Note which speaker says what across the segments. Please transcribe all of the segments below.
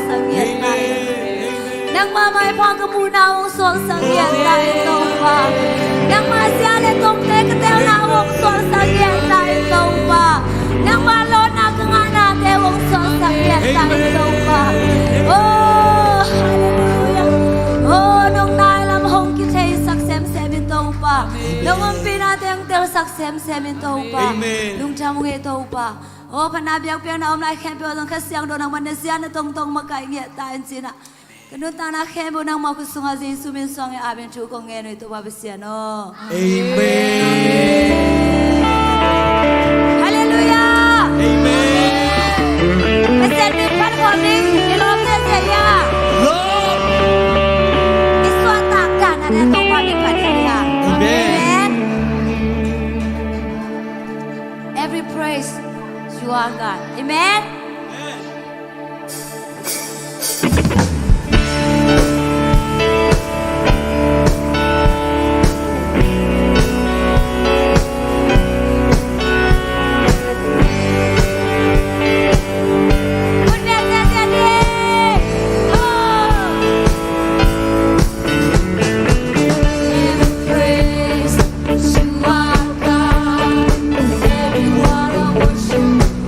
Speaker 1: sangian nang mamay pangkamunawang sol sangian tayo taupa nang masyale tong tekatel na wong sol sangian tayo taupa nang malo na kangana dewong sol sangian tayo taupa oh hallelujah oh nung nailam hong kitay saksem semin taupa nung ang pinateng tel saksem semin taupa nung jamong taupa oh panabiyak piang na omlay kempe odong kasyang do nang manasyan na tong makaingi tayo sina Kanunta na kembo ng mga kusong azin suminsong ang abing chukong ngayon ito babasyan, no?
Speaker 2: Amen.
Speaker 1: Hallelujah!
Speaker 2: Amen.
Speaker 1: Kasi may panwaming ilong na saya.
Speaker 2: Lord.
Speaker 1: Iswatak ka na rin itong paming kanila.
Speaker 2: Amen.
Speaker 1: Every praise you are God. Amen?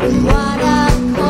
Speaker 1: What I call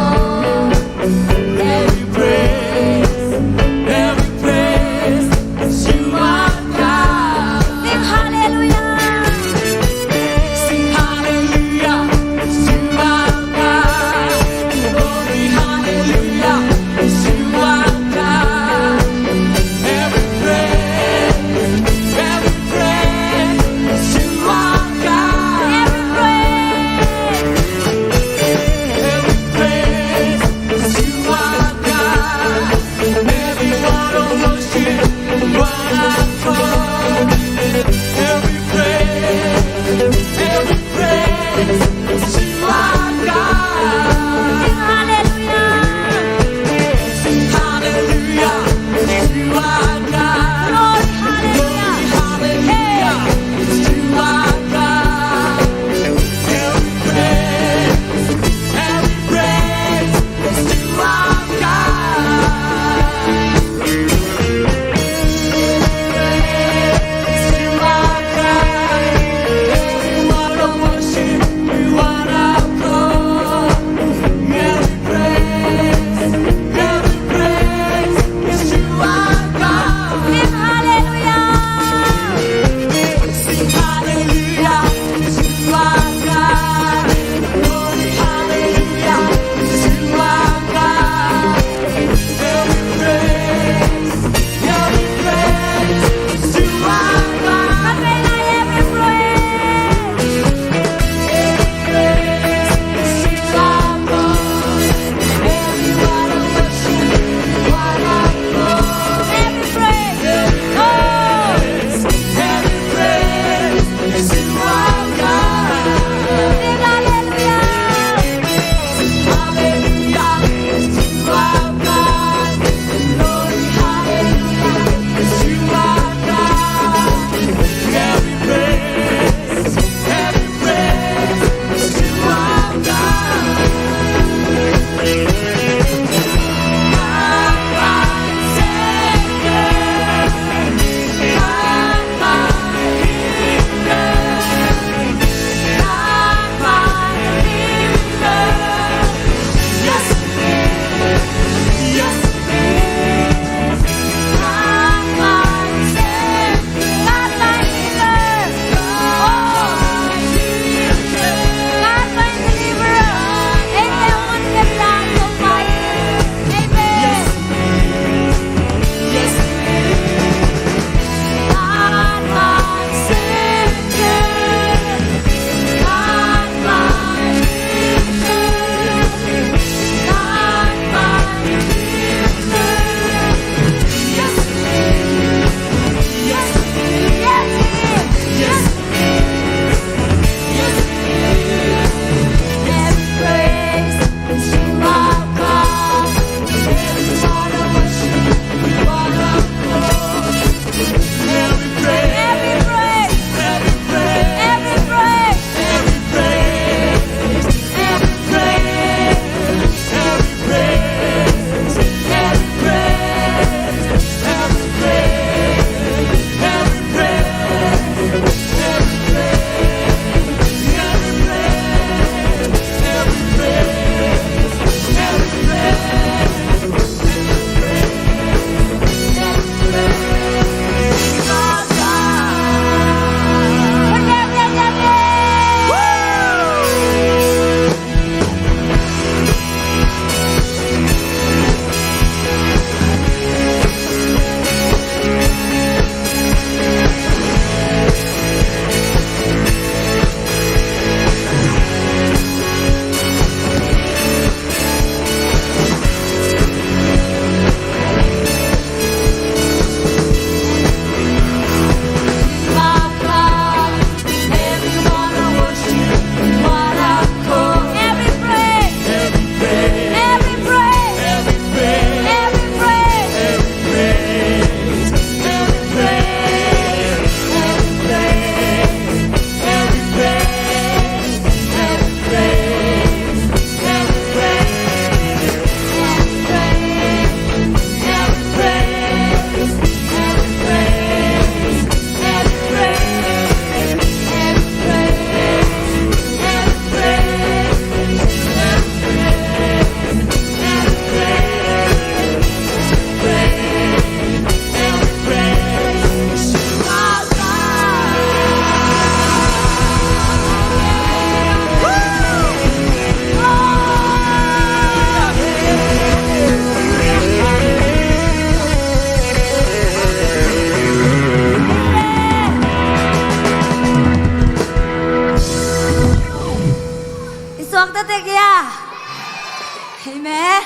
Speaker 1: เมน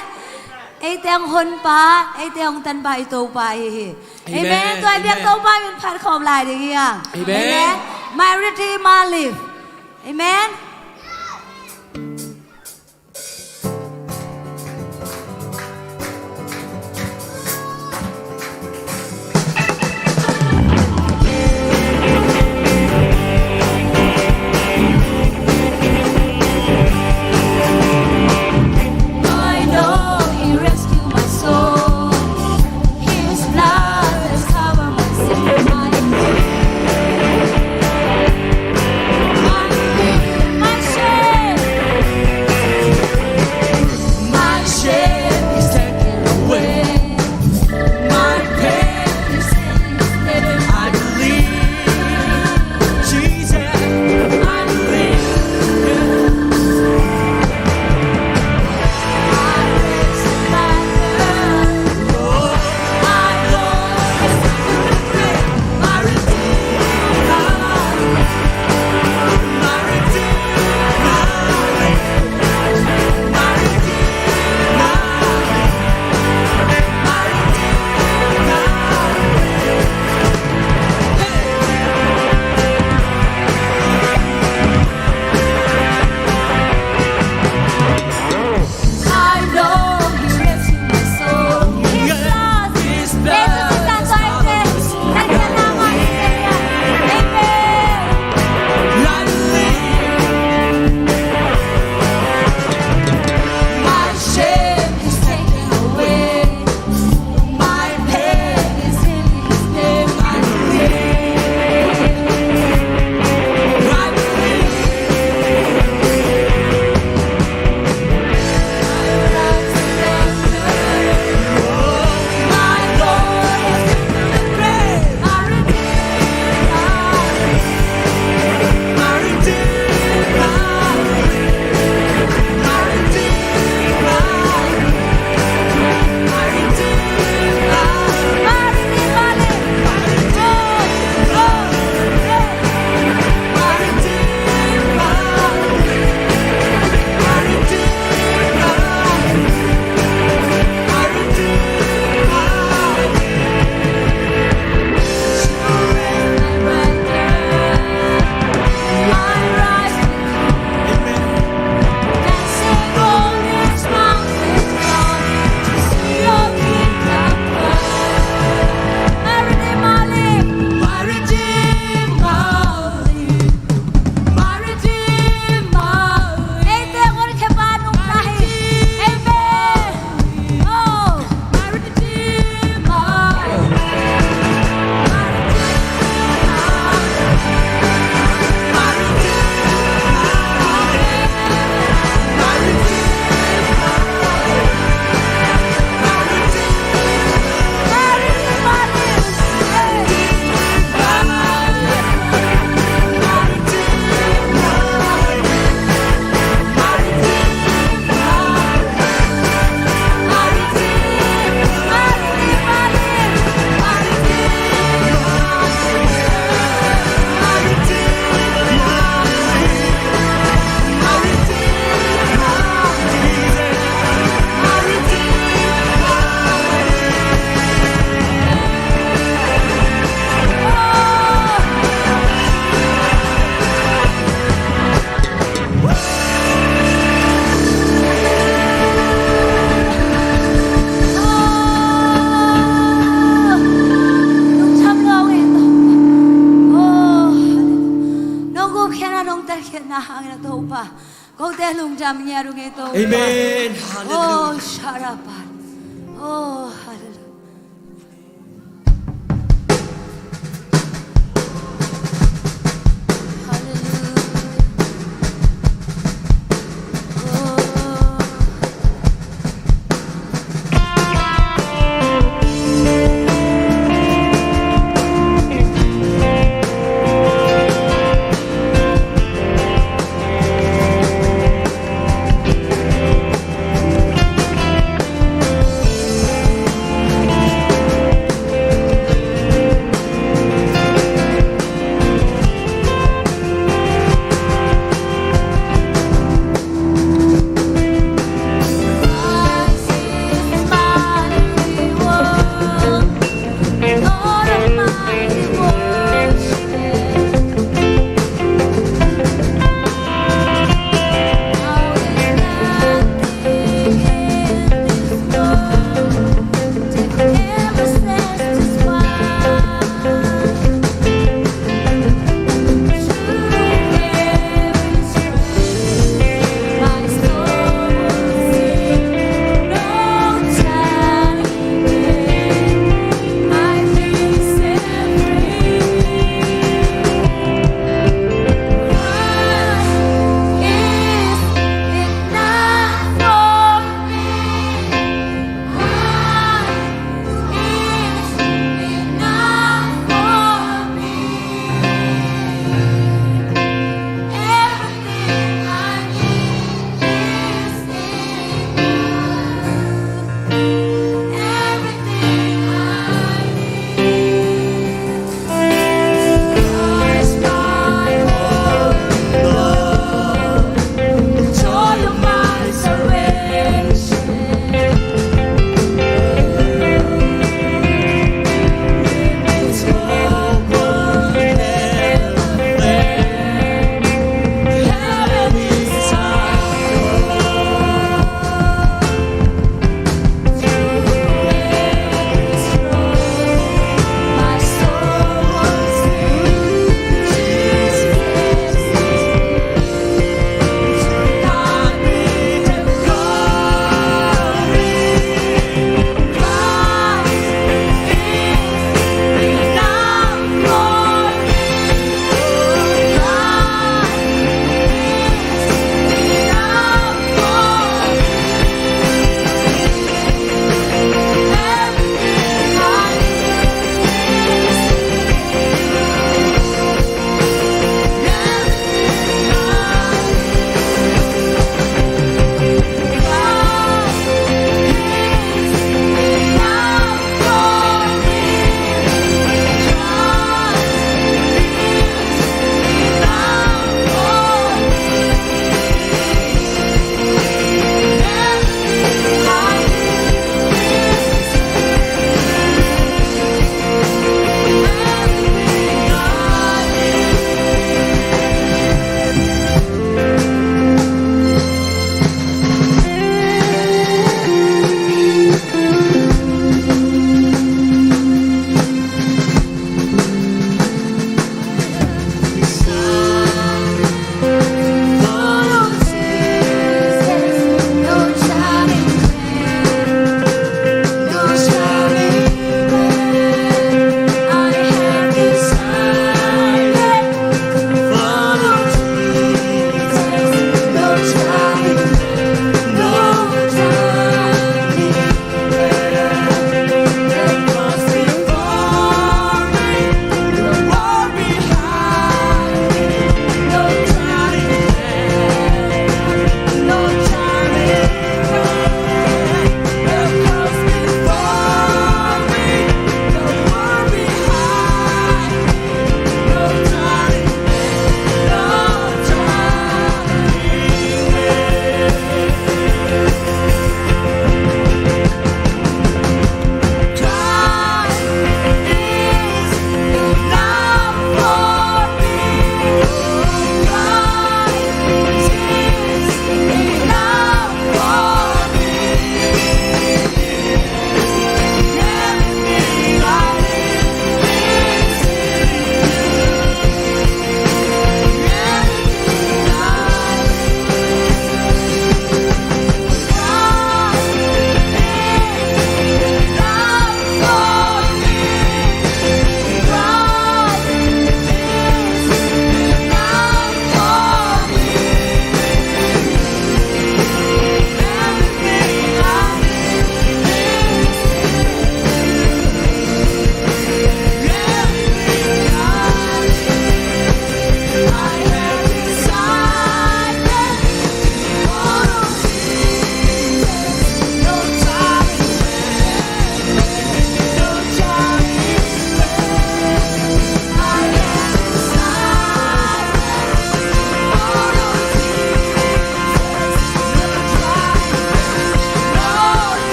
Speaker 1: ไอเตียงคนป้าไอเตียงตันไปตัวไปเอเมนตัวเบียงตัวไปเป็นพันขอบลายเดียว
Speaker 2: เอเมน
Speaker 1: มาริทีมาลิฟเอเมนKau teh lung jamnya rung itu.
Speaker 2: Amen.
Speaker 1: Oh, syarapan. Oh, haleluya.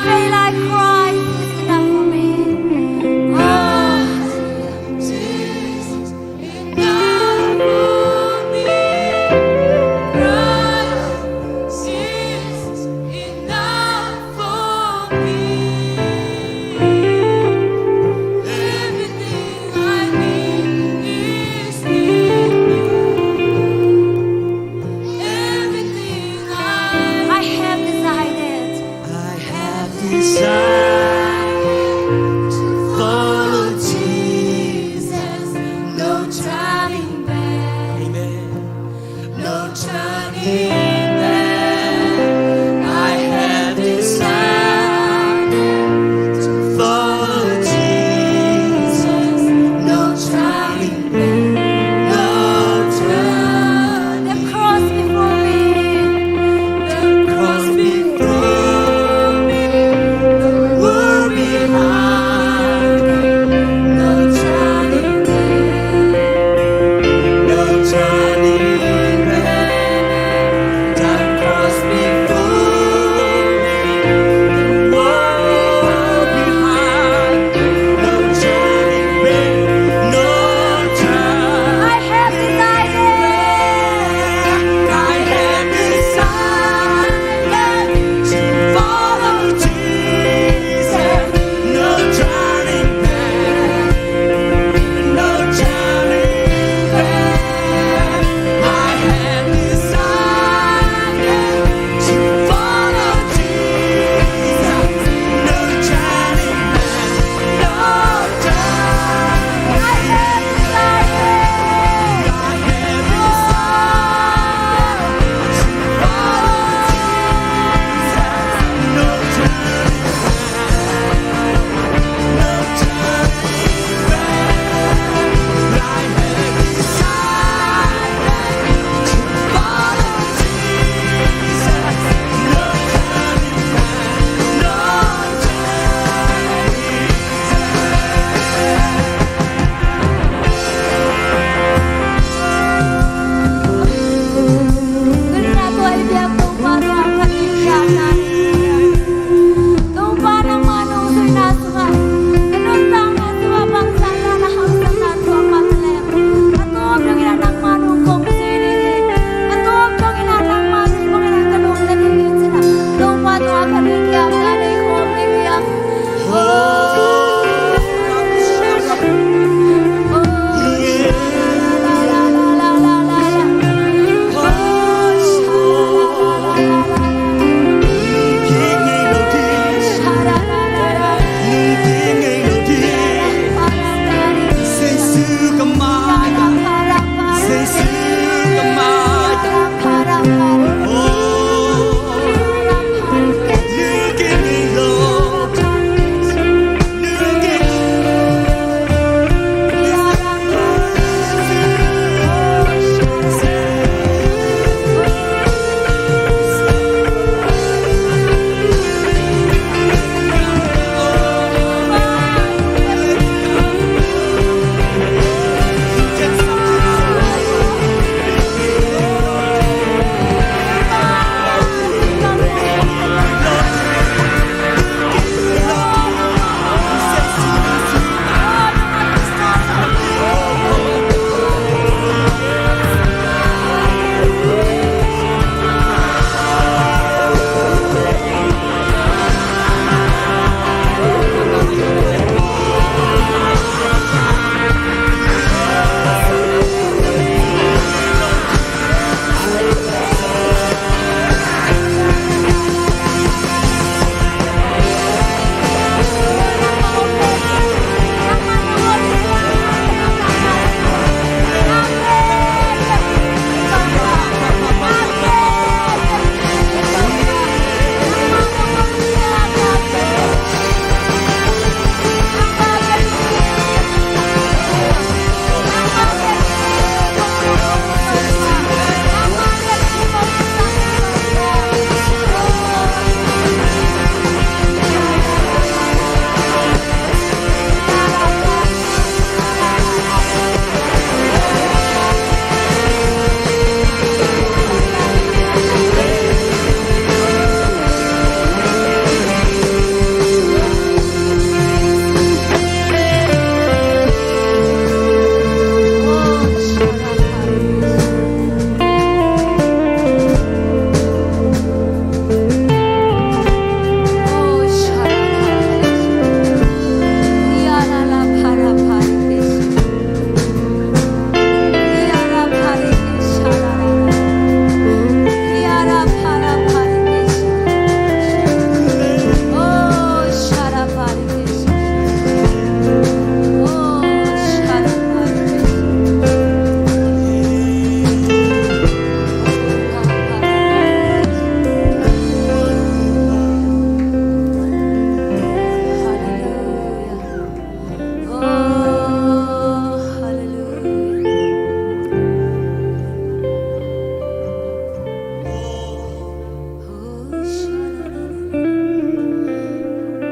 Speaker 1: feel like Christ is enough for me. Oh,
Speaker 3: Jesus, enough for me. Christ is enough for me. Everything I need is in you. Everything
Speaker 1: I have decided.
Speaker 2: I have decided to follow Jesus.
Speaker 3: no turning back,
Speaker 2: Amen.
Speaker 3: no turning back.
Speaker 2: I have decided to follow Jesus.
Speaker 3: No turning back, no turning.
Speaker 1: The cross before me.
Speaker 3: The cross before me, the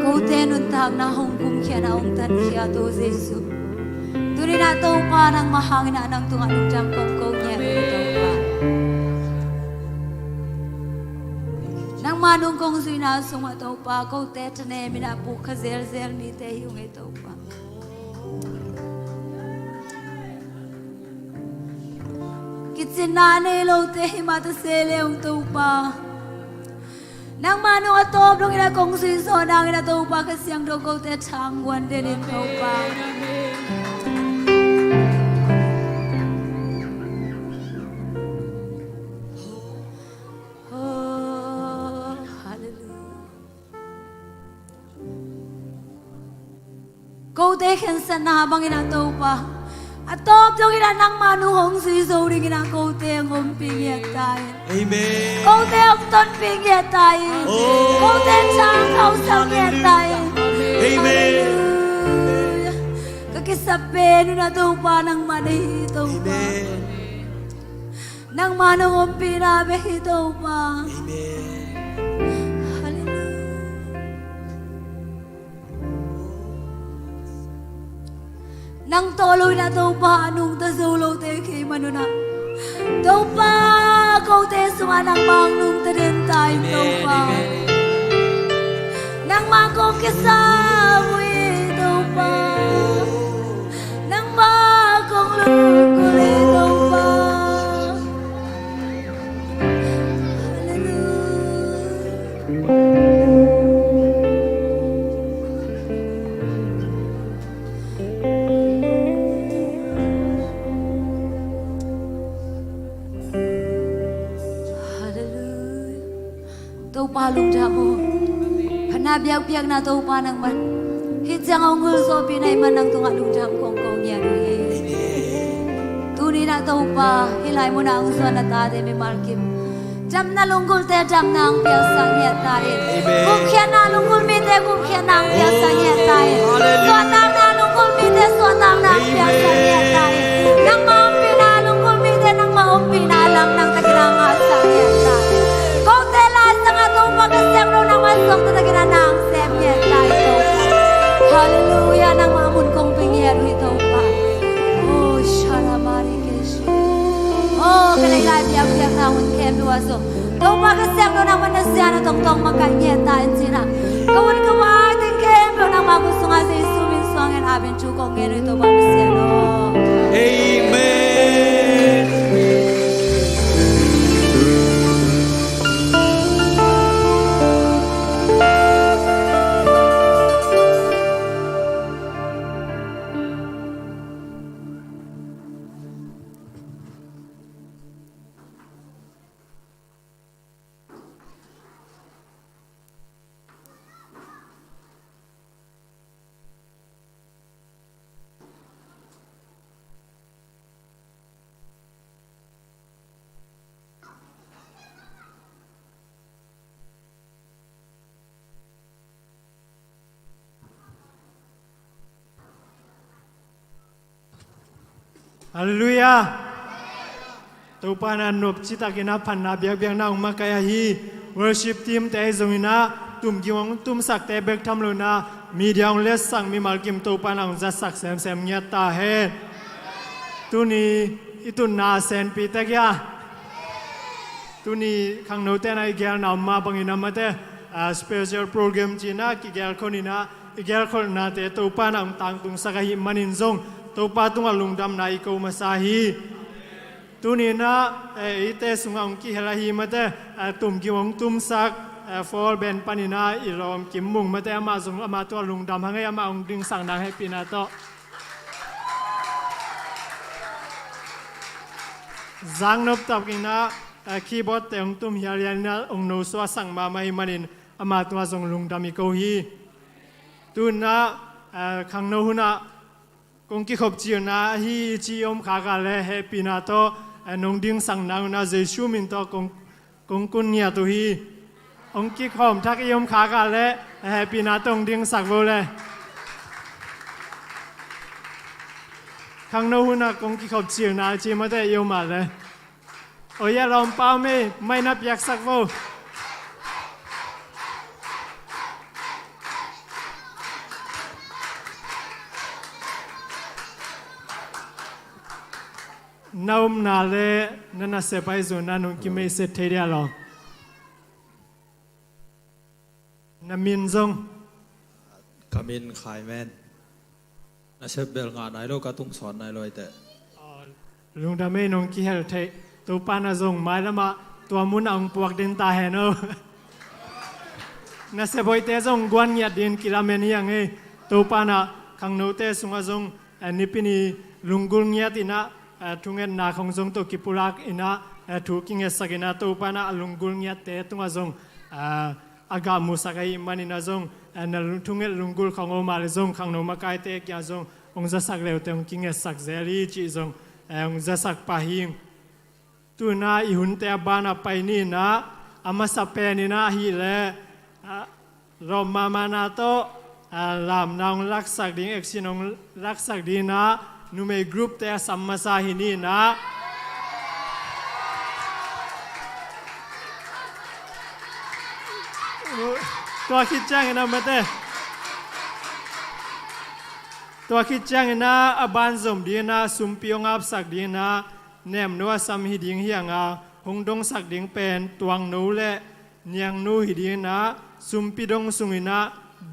Speaker 1: Kau tenun tang na hong kum kia na ong tan kia to Jesu. Tuni na tau pa nang mahangin na nang tunga nung jam kong kau niya tau pa. Nang manung kong sui na sunga tau pa kau te tane mina pu ka zel zel ni te hiung e tau pa. Kitsin na ne lo te himata sele ong tau pa. Nang manung atop dong ina kong sui so nang ina tau pa kasyang dong kau te chang wan denin tau pa. Kau te khen san na bang ina tau pa. Atop dong ina nang manung hong sui so ring ina kau te ngom ping yak tai.
Speaker 2: Amen.
Speaker 1: Kau te ong ton ping yak tai. Kau te chang kau sang yak tai.
Speaker 2: Amen.
Speaker 1: Kakisape na tau pa nang manahi tau pa.
Speaker 2: Amen.
Speaker 1: Nang manung hong pinabe tau pa.
Speaker 2: Amen.
Speaker 1: Nang toloy na tau pa anong tasolo te kay manuna. Tau pa kau te sumanang bang nung tadin tayo tau pa. Nang makong kisawi tau pa. Nang makong lukuli tau pa. Tau pa lung jamo. Hana biak-biak na tau pa nang man. Hitsang ang ngul so pinay man nang tunga lung jam kong kong niya nuhi. Tuni na tau pa. Hilay mo na ang so na tate may markim. Jam na lunggul te jam na ang piyasang niya tayo. Kumkya na lunggul mite kumkya na ang piyasang niya tayo. Suatang na lunggul mite suatang na ang piyasang niya tayo. Nang maumpi na lunggul mite nang maumpi na lang nang tagilang asang niya tayo. Pagkasyang ro nang masok na taginanang sem niya tayo. Hallelujah nang mamun kong pingyero ito pa. Oh, shalamari keshi. Oh, kalay-lay biyak-biyak na akong kebiwaso. Daw pagkasyang ro nang manasya na tong-tong makanya tayo sina. Kawan-kawating kembyo nang magusto nga sa isumin suangin abin chukong ngero ito pa masyano.
Speaker 2: Amen.
Speaker 4: Hallelujah. Tupanan nup cita kina panna biak na umma kaya hi worship team te zongina tum giwang tum sak te bek tham luna media ong les sang mi malkim tupanan ong za sak sem sem nya ta he tuni itun na sen pi te kya tuni khang no te na gyal na umma bangina mate special program china ki gyal khonina gyal khona te tupanan tang tung sakahi manin zong Tupa tunga lungdam na ikaw masahi. Tunina ite sungang ki helahi mate tum giwang tumsak fall ben panina ilom kimung mate ama zong ama to lungdam hangai ama ong ding sang nang happy na to. Zang nop tap kina keyboard te ong tum hialina ong no so sang mamai manin ama to zong lungdam ikaw hi. Tuna khang no huna kung kikop chiyo na hi chiyom kakale happy na to nung ding sang nang na Jesu min to kung kun niya to hi ong kikom thak iyom kakale happy na to ong ding sakbo le khang no huna kung kikop chiyo na chi mate iyom ma le oya lom pa me may na piyak sakbo naum na le nana sepai zo nanung ki me se theria lo namin zong
Speaker 5: kamin khai men na se bel nga nai lo ka tung son nai loi te
Speaker 4: lung da me nong ki hel the to pana zong mai lama tua mun ang puak din ta he no na se boi te zong gwan nya din kilamen yang e to pana khang no te sunga zong nipini lungul nya tina thungen na khong zong to kipulak ina thu king sakina to pana lungul nya te tunga zong aga musakai manina zong na thungen lungul khong o mal zong khang no makai te kya zong ong za sak leu te ong king sak zeli chi zong ong za sak pahing tu na i hun te bana pai ni na ama sape ni na hi le rom mama na to lam naung lak sak ding exinong lak sak di na nu me group te sammasa hi ni naตัวคิดจังนะมาเต้ตัวคิดจังนะอบานสมดีนะสุมปิองอับสักดีนะแนมนัวซัมหิดิงเฮียงอาหงดงสักดิงเป็นตวงนูและเนียงนูหิดีนะสุมปิดงสุงินะ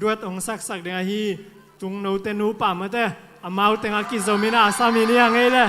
Speaker 4: ดวดองสักดิงฮีตุงนูเตนูป่ามาเต้อมาอุเตงอากิโซมินะซามินี่ยังไงเลย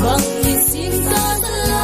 Speaker 3: Bang ni sing ta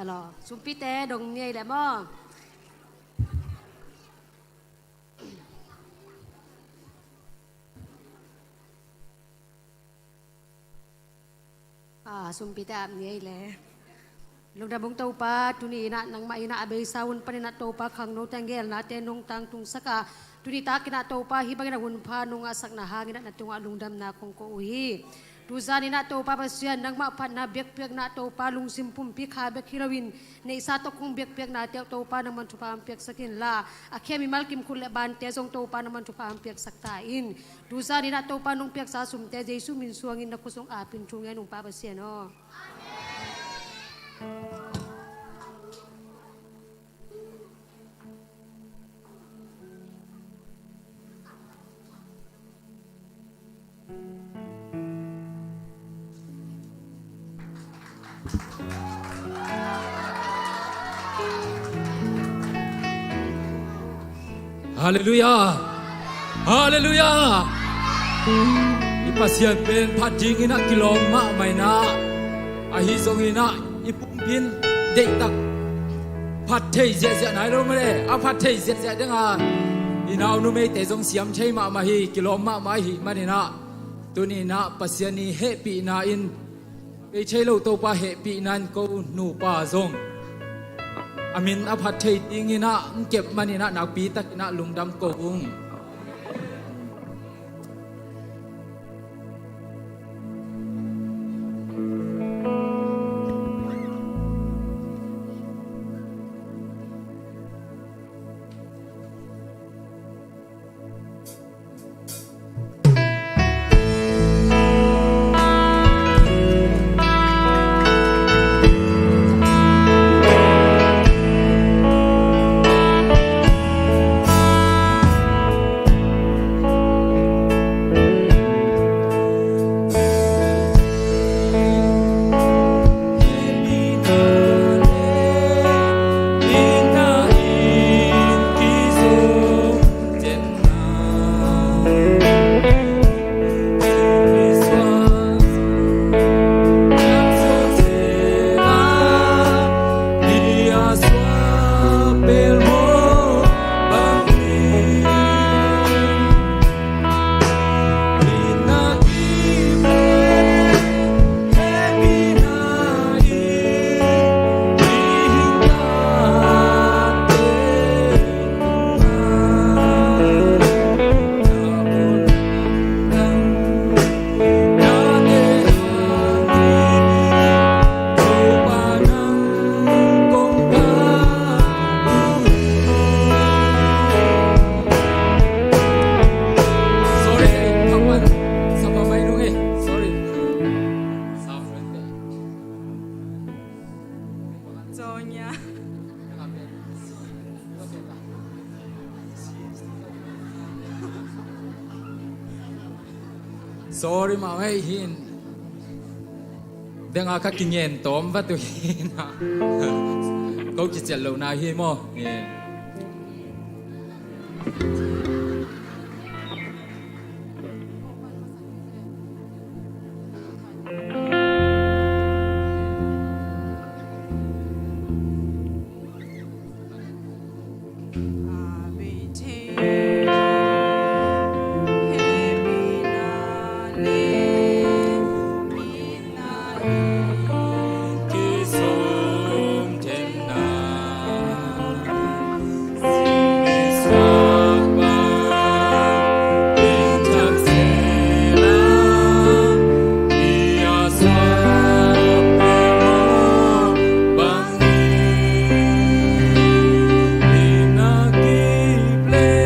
Speaker 1: ฮัลโหลสุมพิเตดงเนี่ยแหละม่อสุมพิเตอับเนี่ยแหละลงดาบงเตาปาตุนีนะนังมาอินะอเบยสาวุนปนินะเตาปาขังโนตังเกลนะเตนงตังตุงสกาตุนีตากินะเตาปาฮิบังนะวุนพานงอาสักนะหากินะตุงอาลุงดำนาคงโกอุฮีtu zani na to pa pasyan nang mapat na biak na to pa lung simpum pikha bek hirawin ne isa to kung biak na to pa naman tu pa ampiak sakin la akya mi malkim kul ban te jong to pa naman tu pa ampiak saktain tu zani na to pa nung piak sa sum te jesu min suangin na kusong apin tungan nung pa pasyan no
Speaker 5: Haleluya. Haleluya. Ipasyan pen pading ina kilom ma mai na ahi song ina ipum bin dei tak phat thei zia zia nai lo mare a phat thei zia zia dang a inaw nu me te jong siam thei ma ma hi kilom ma ma hi ma ni na tu ni na pasyan ni he pi na in pe chei lo to pa he pi nan ko nu pa zong amin apat thei tingina ket manina nak pi takina lungdam ko ung sorry ma mai hin dang a ka kinyen tom va tu hin na ko chi chel lo na hi mo play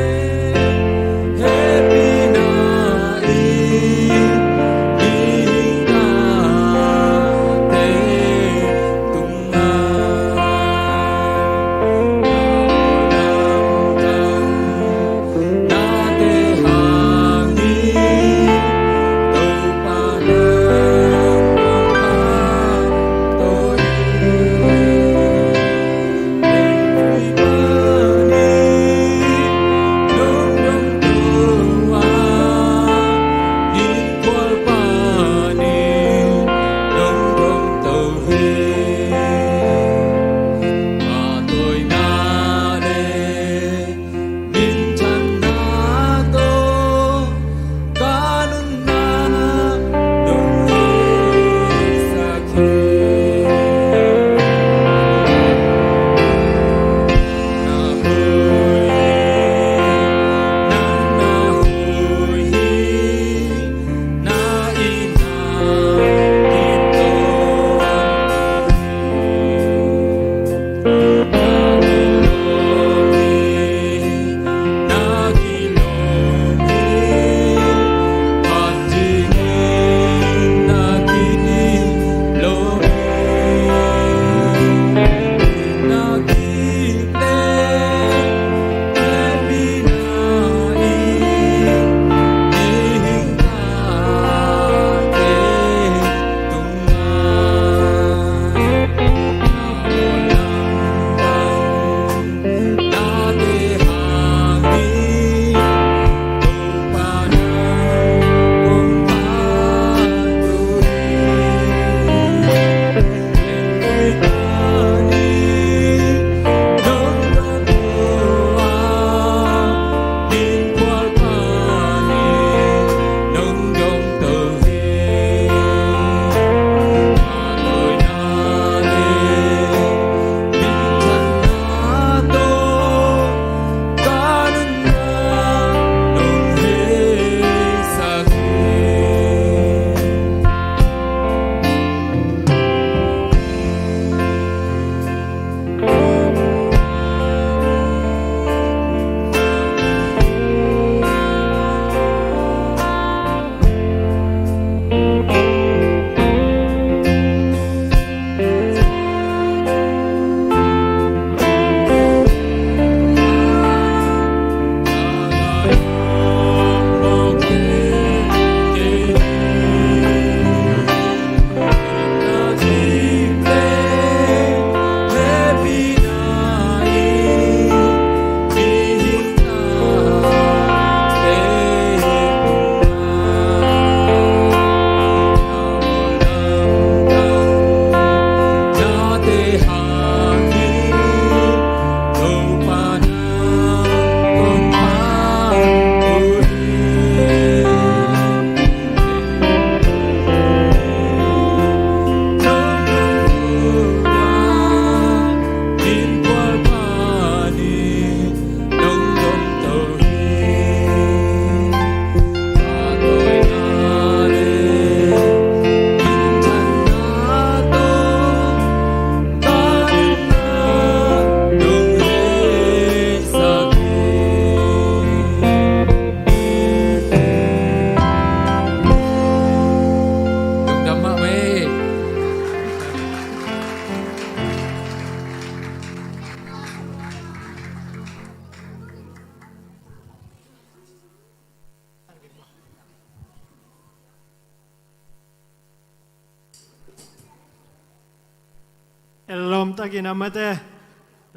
Speaker 4: ลมตะกินมาเต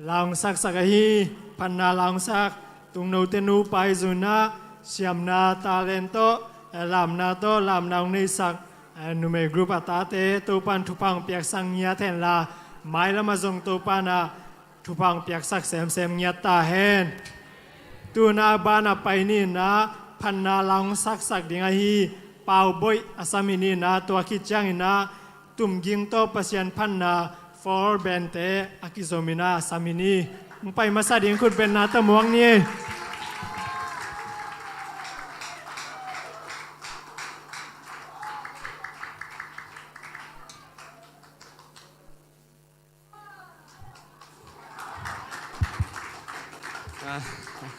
Speaker 4: ลองสักสักฮีพันนาลองสักตุงโนเตนูไปจุนะเสียมนาตาเลนโตลำนาโตลำนางในสักนุเมกรุปตาเตตุปันทุพังเปียกสังเงียแทนลาไม่ละมาจงตุปันะทุพังเปียกสักเสมเสมเงียตาเฮนตัวนาบานาไปนี่นะพันนาลองสักสักดิงฮีเป่าบอยอาสามินีนะตัวคิดจังนะตุ่มยิงโตเปอร์เซ็นต์พันนาฟอร์เบนเตอากิโซมินาสามินีมึงไปมาซาดิงคุณเป็นนาตะมวงนี่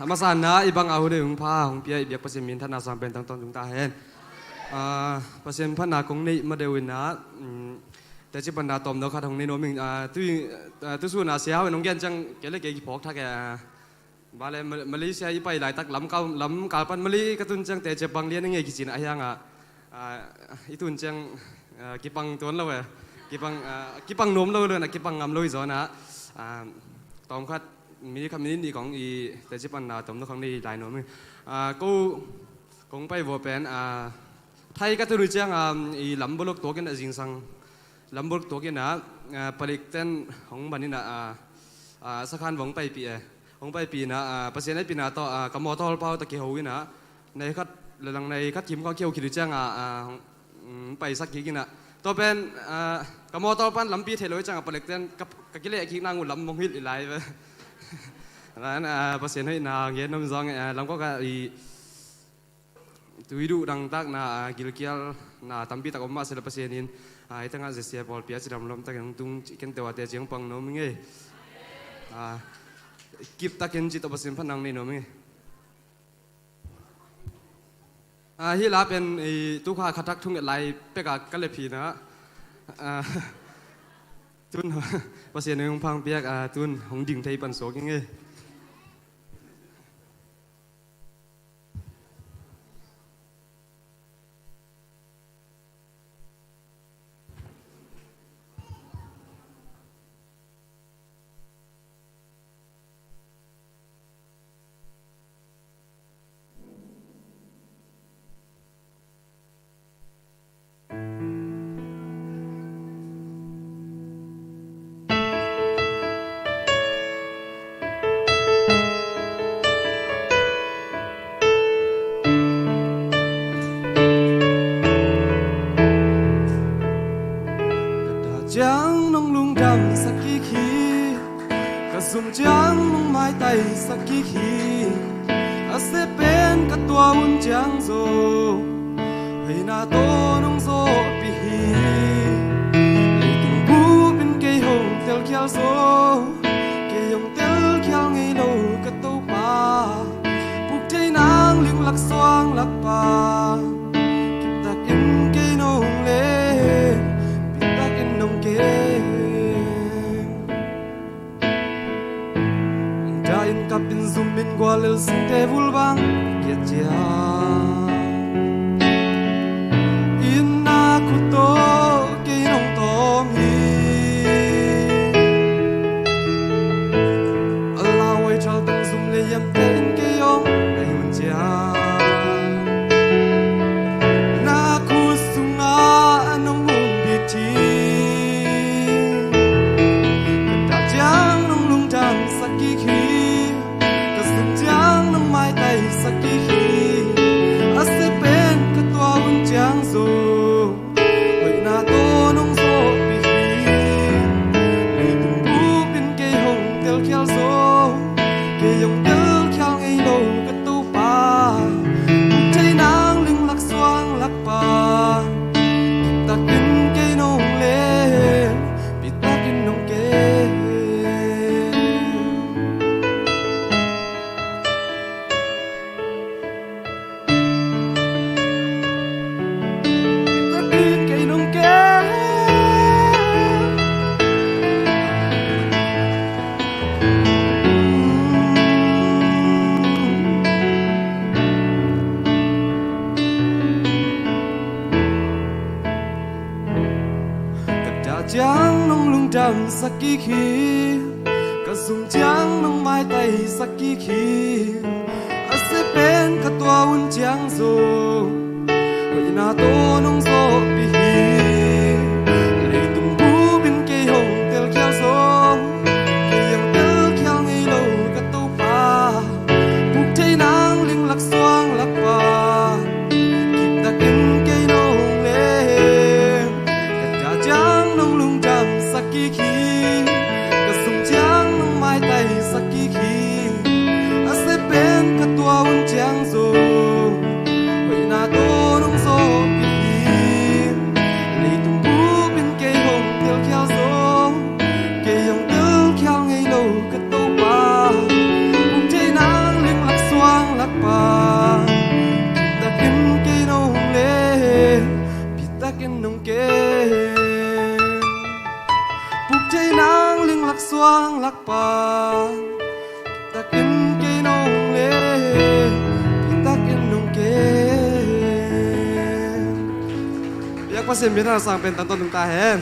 Speaker 6: อามาสานนะอีบังเอาเดือดพาของเปียอีเบียกเปอร์เซ็นต์มินท่านอาสามเป็นตั้งต้นถึงตาเห็นเปอร์เซ็นต์พันนาของนี่มาเดวินนะแต่ที่บรรดาตอมเราขาดของนี่โน้มิงตู้สู้นาเสียน้องแกนจังแกเลยแกกี่พอกทักแกบาเลยมาเลเซียไปหลายตักล้ำกาลปันมาลีกระตุ้นจังแต่จะบังเลี้ยนยังไงกี่จีนอะไรยังอีตุนจังกี่ปังตัวเราเว้ยกี่ปังนมเราเลยนะกี่ปังงามเราอีกนะตอมคัดมีคำนี้ดีของอีแต่ที่บรรดาตอมเราของนี่หลายโน้มิงกูคงไปวัวเป็นไทยก็ตัวจังอีลำบล็อกตัวกันจริงสังลำบากตัวกินนะผลิตเต้นของบันนี้นะสักคันหวังไปปีหวังไปปีนะเปอร์เซ็นต์ในปีนะต่อกมอตอลเป้าตะเกียววินะในคัดหลังในคัดทีมก็เกี่ยวขีดจังไปสักกี่กินนะตัวเป็นกมอตอลปันลำปีเทลอยจังผลิตเต้นกับกิเลสขี้นางหุ่นลำมงหิลอีไลไปนั้นเปอร์เซ็นต์ให้นาเงี้ยน้ำซองลำก็อีตุยดูดังตักนากิลเกียลนาตั้มปีตะกมาเสร็จเปอร์เซ็นต์นี้ไอ้ตั้งแต่เสียบอลเปียจิรำลมตะกันตุ้งกันแต่ว่าแต่เจียงปังโน้มงี้กิบตะกันจิตเปอร์เซ็นต์พันนังนี่โน้มงี้ฮิลาเป็นตุกขาขัดทักทุ่งอะไรเปกกันเลยผีนะตุนเปอร์เซ็นต์ในองพังเปียกตุนของดิ่งไทยปันโสกี้งี้จังน้องลุงดำสักกี่ขีกระสุ่มจังน้องไม้ไต่สักกี่ขีอาเสเป็นกับตัวอุ่นจังโซให้หน้าโตน้องโซปีฮีให้ตุ้งบูเป็นเกยหงเตลเขียวโซเกยหงเตลเขียวไงโลกระตูป่าปุกใจนางลิงหลักสว่างหลักป่ากิบตักอินเกยน้องเล่Dain kapin zumbin gwalel sinte vulbang ketja Inna kuto keinong tom hi Allah wai chal tang zum le yam ten keyong ai hun ja Na kusunga anong umbitiสักกี่ขีอาเสเป็นกับตัวอุ่นจางโซไว้หน้า สักกี่ขีกระสุนจางน้องไม้ไตสักกี่ขีอาเสเป็นกระตัวอุ่นจางโซไว้หน้าโตน้องโซปีฮีเลยตุ้มบูเป็นเกยหงเตลเขียวโซเกยยังเตลเขียวไงโลกระตู้ปาบุกใจนางลิงหลักสว่างหลักป่ากิบตะกินเกยน้องเล่กระจ่าจางน้องลุงจำสักกี่ขีกระสุนจางน้องไม้ไตสักกี่ขีอาเสเป็นกระตัวอุ่นจางโซไว้หน้าโตน้องโซปีเลยตุ้มบูเป็นเกยหงเตลเขียวโซเกยยังเตลเขียวไงโลกระตู้ปาบุกใจนางลิงหลักสว่างหลักป่ากิบตะกินเกยน้องเล่ปิดตะกินน้องเกปลุกใจนางลิงหลักสว่างหลักป่าตะกินเกยน้องเล่ปิดตะกินน้องเกอยากpasien bina sang pentan ton ta hen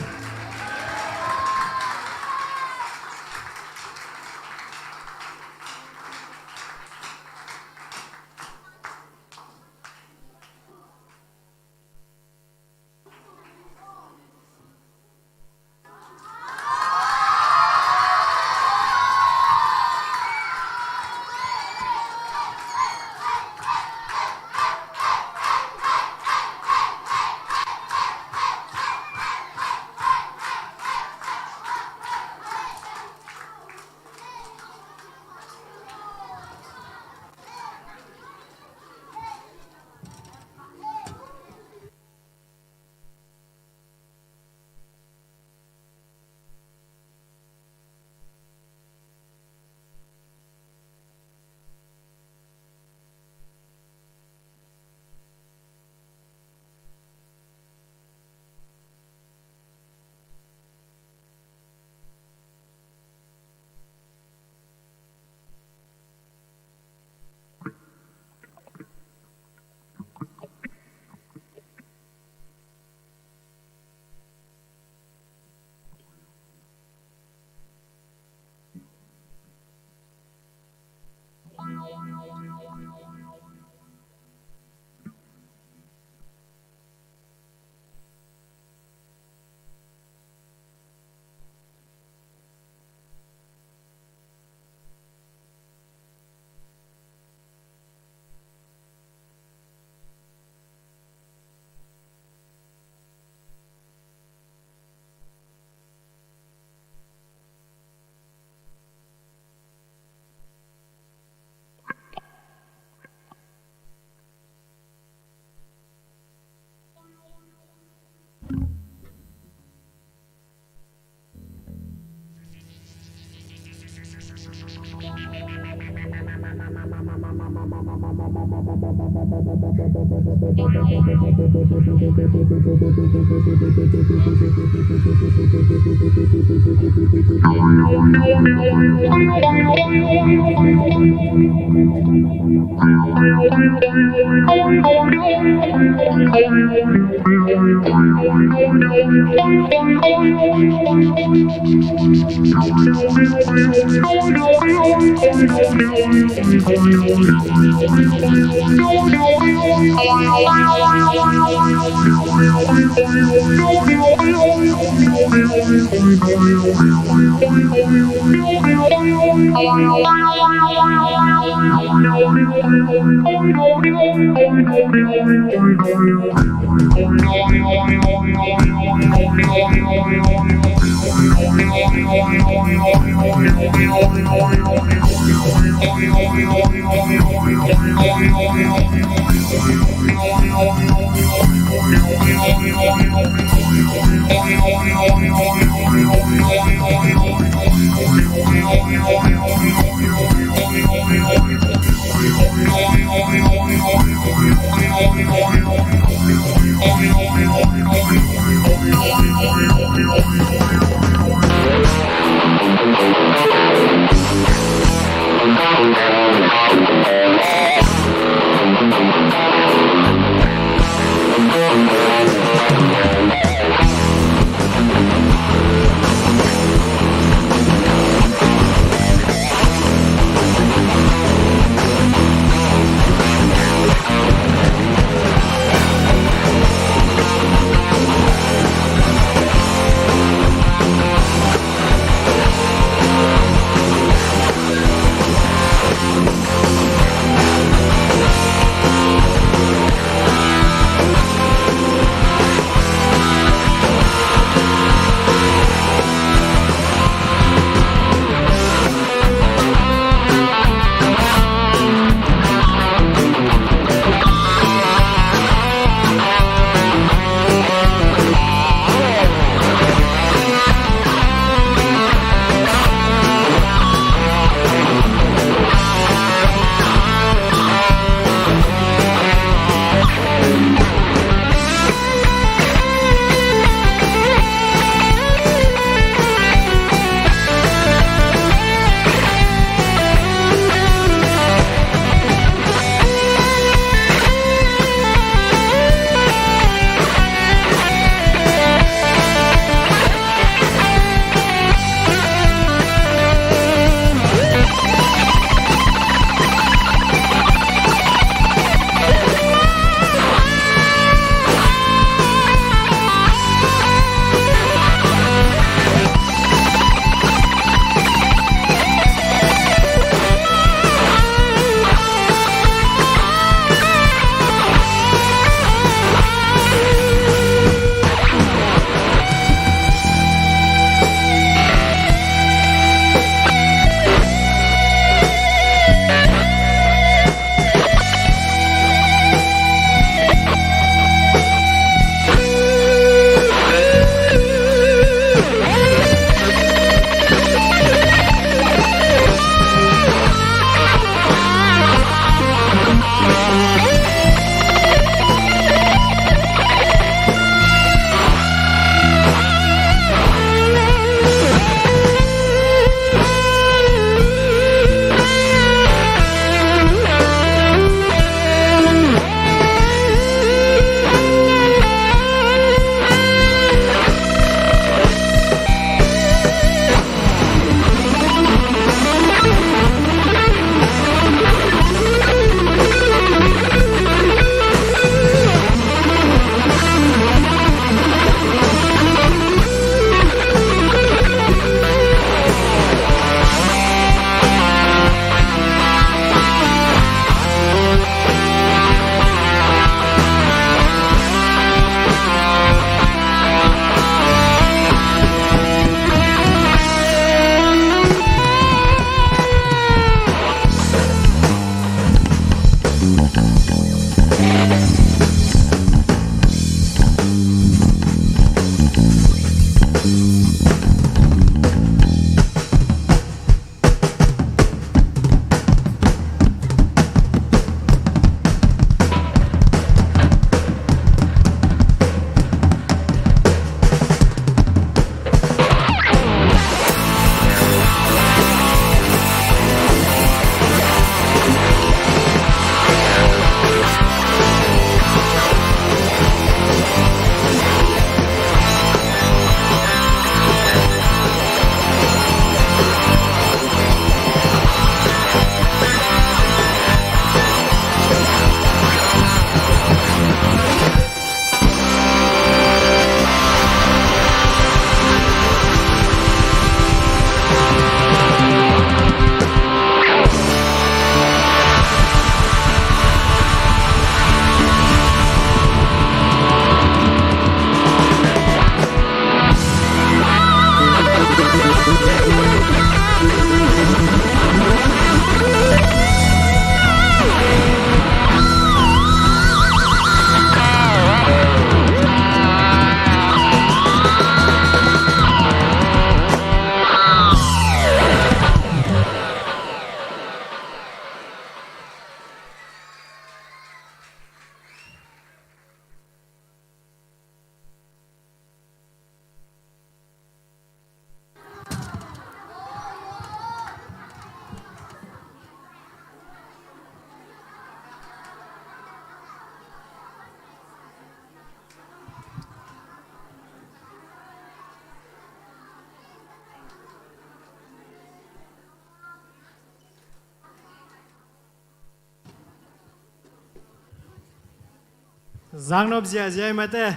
Speaker 4: giang nộp dễ dễ mà te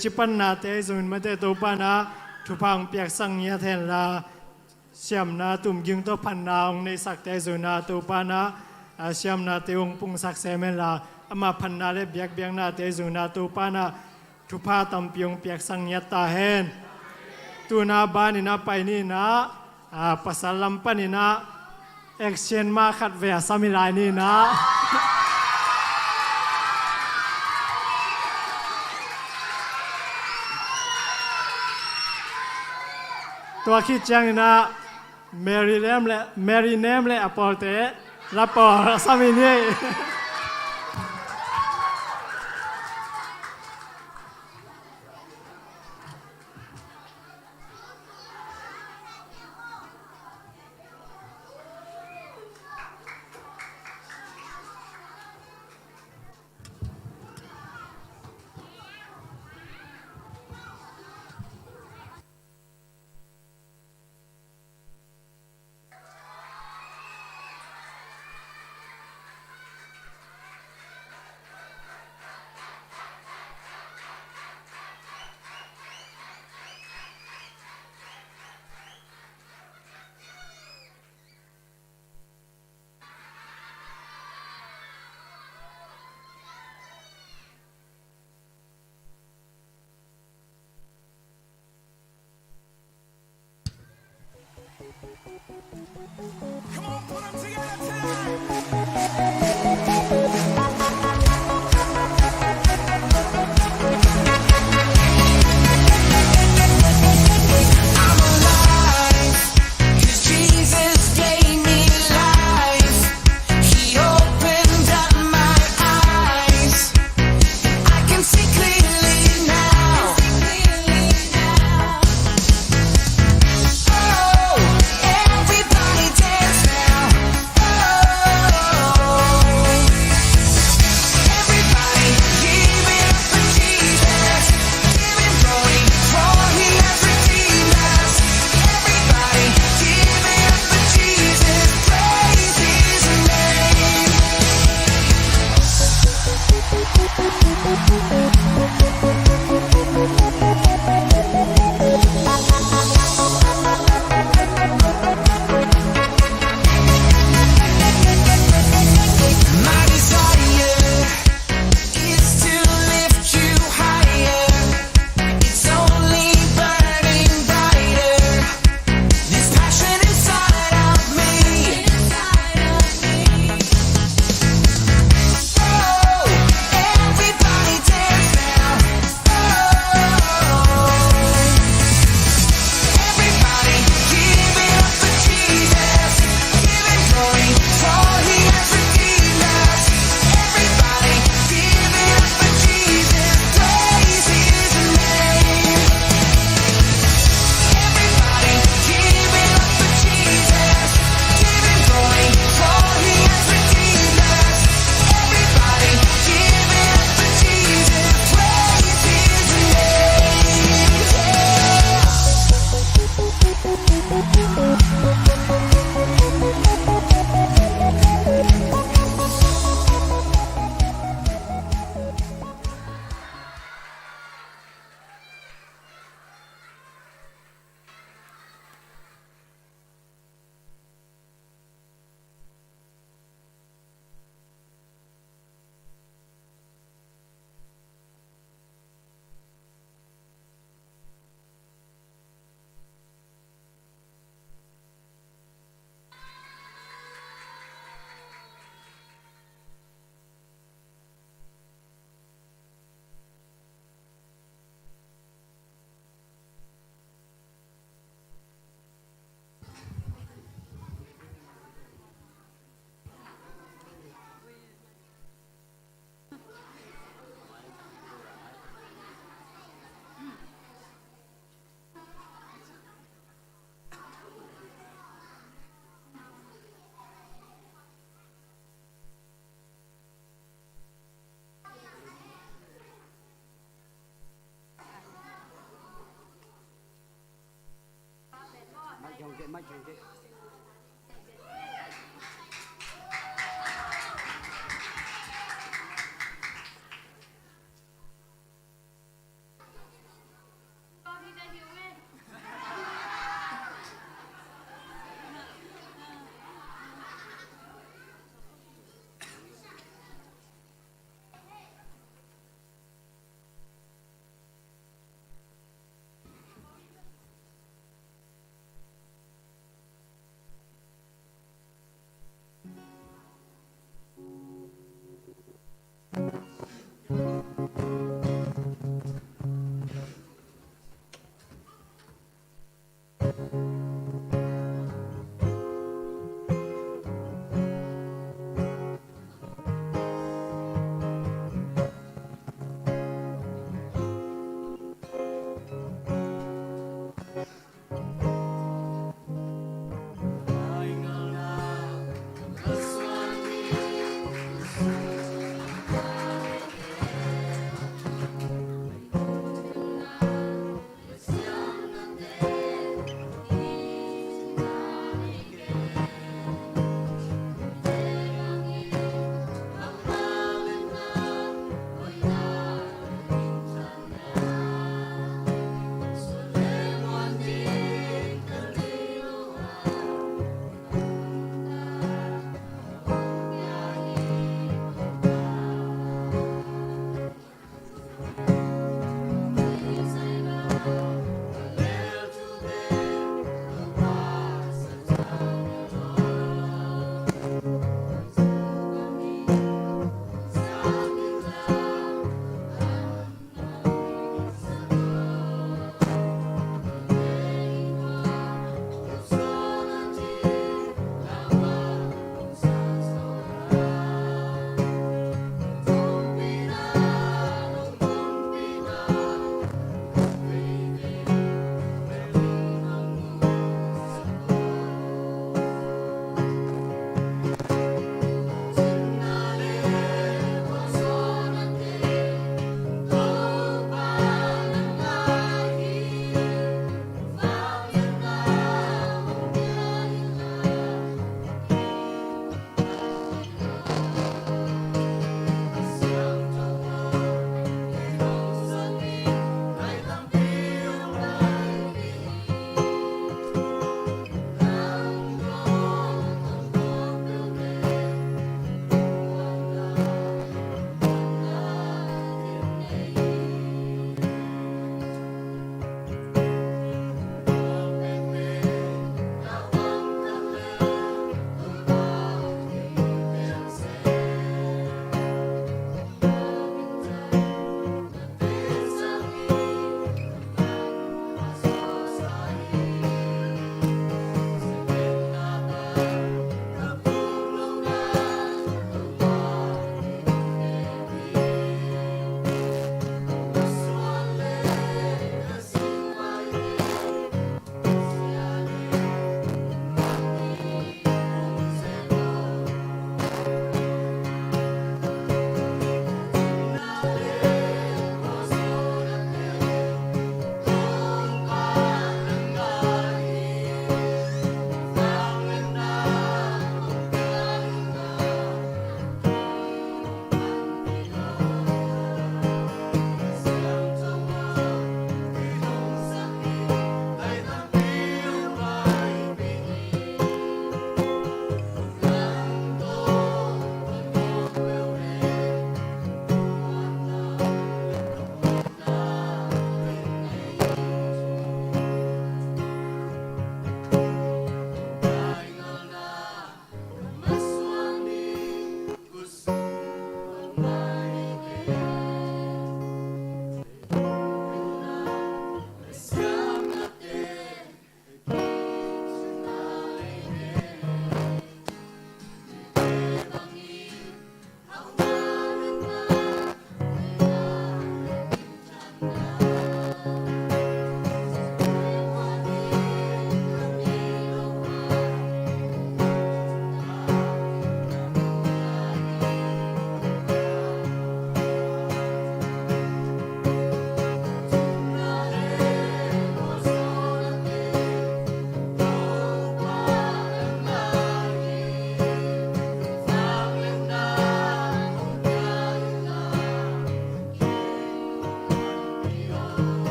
Speaker 4: chỉ pan na te zun mà te tô pa na thu phang piak sang nhia then là xiêm na tụm dương tô pan na ông này sắc te zun na tô pa na xiêm na te ông pung sắc xem là ama pan na le biak biak na te zun na tô pa na thu pha tam piong piak sang nhia ta hen tu na ba ni na pai ni na pasal lampan ni na action ma khat ve samilai ni naตัวคิดจังนะแมรี่เนมและอปอลเตรับปอสามีนี่
Speaker 3: Come on, put 'em together tonight.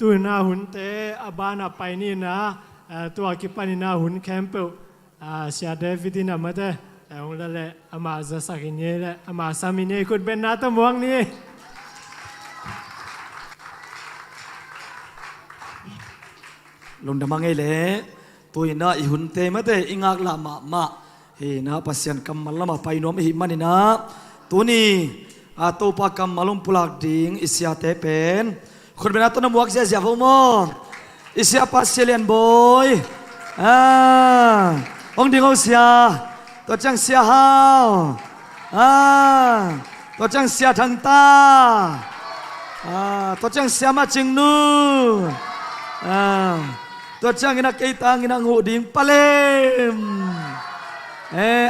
Speaker 4: ตัวนาหุ่นเตอบ้านไปนี่นะตัวกิปานินาหุ่นแคมเปลเสียเดวิดินามาเตองค์ละแหละอามาจะสักนี้แหละอามาสามีนี่คุณเป็นนาตมวงนี่
Speaker 3: ลงดมังไงเล่ตัวน่ะอีหุ่นเตมะเตอิงากละมาเฮนะปัสยันกำมัลละมาไปน้อมหิมันนี่นะตัวนี้ตัวปากกำมัลงปุลักดิ่งอิสยาเตเป็นคนเป็นตัวน้ำวักเสียเสียฟมอิสยาปัสเซเลียนบอยองดิ่งเอาเสียตัวจังเสียฮาวตัวจังเสียทางตาตัวจังเสียมาจึงนู่ตัวจังกินักเกตังกินักหูดิ่งปะเลม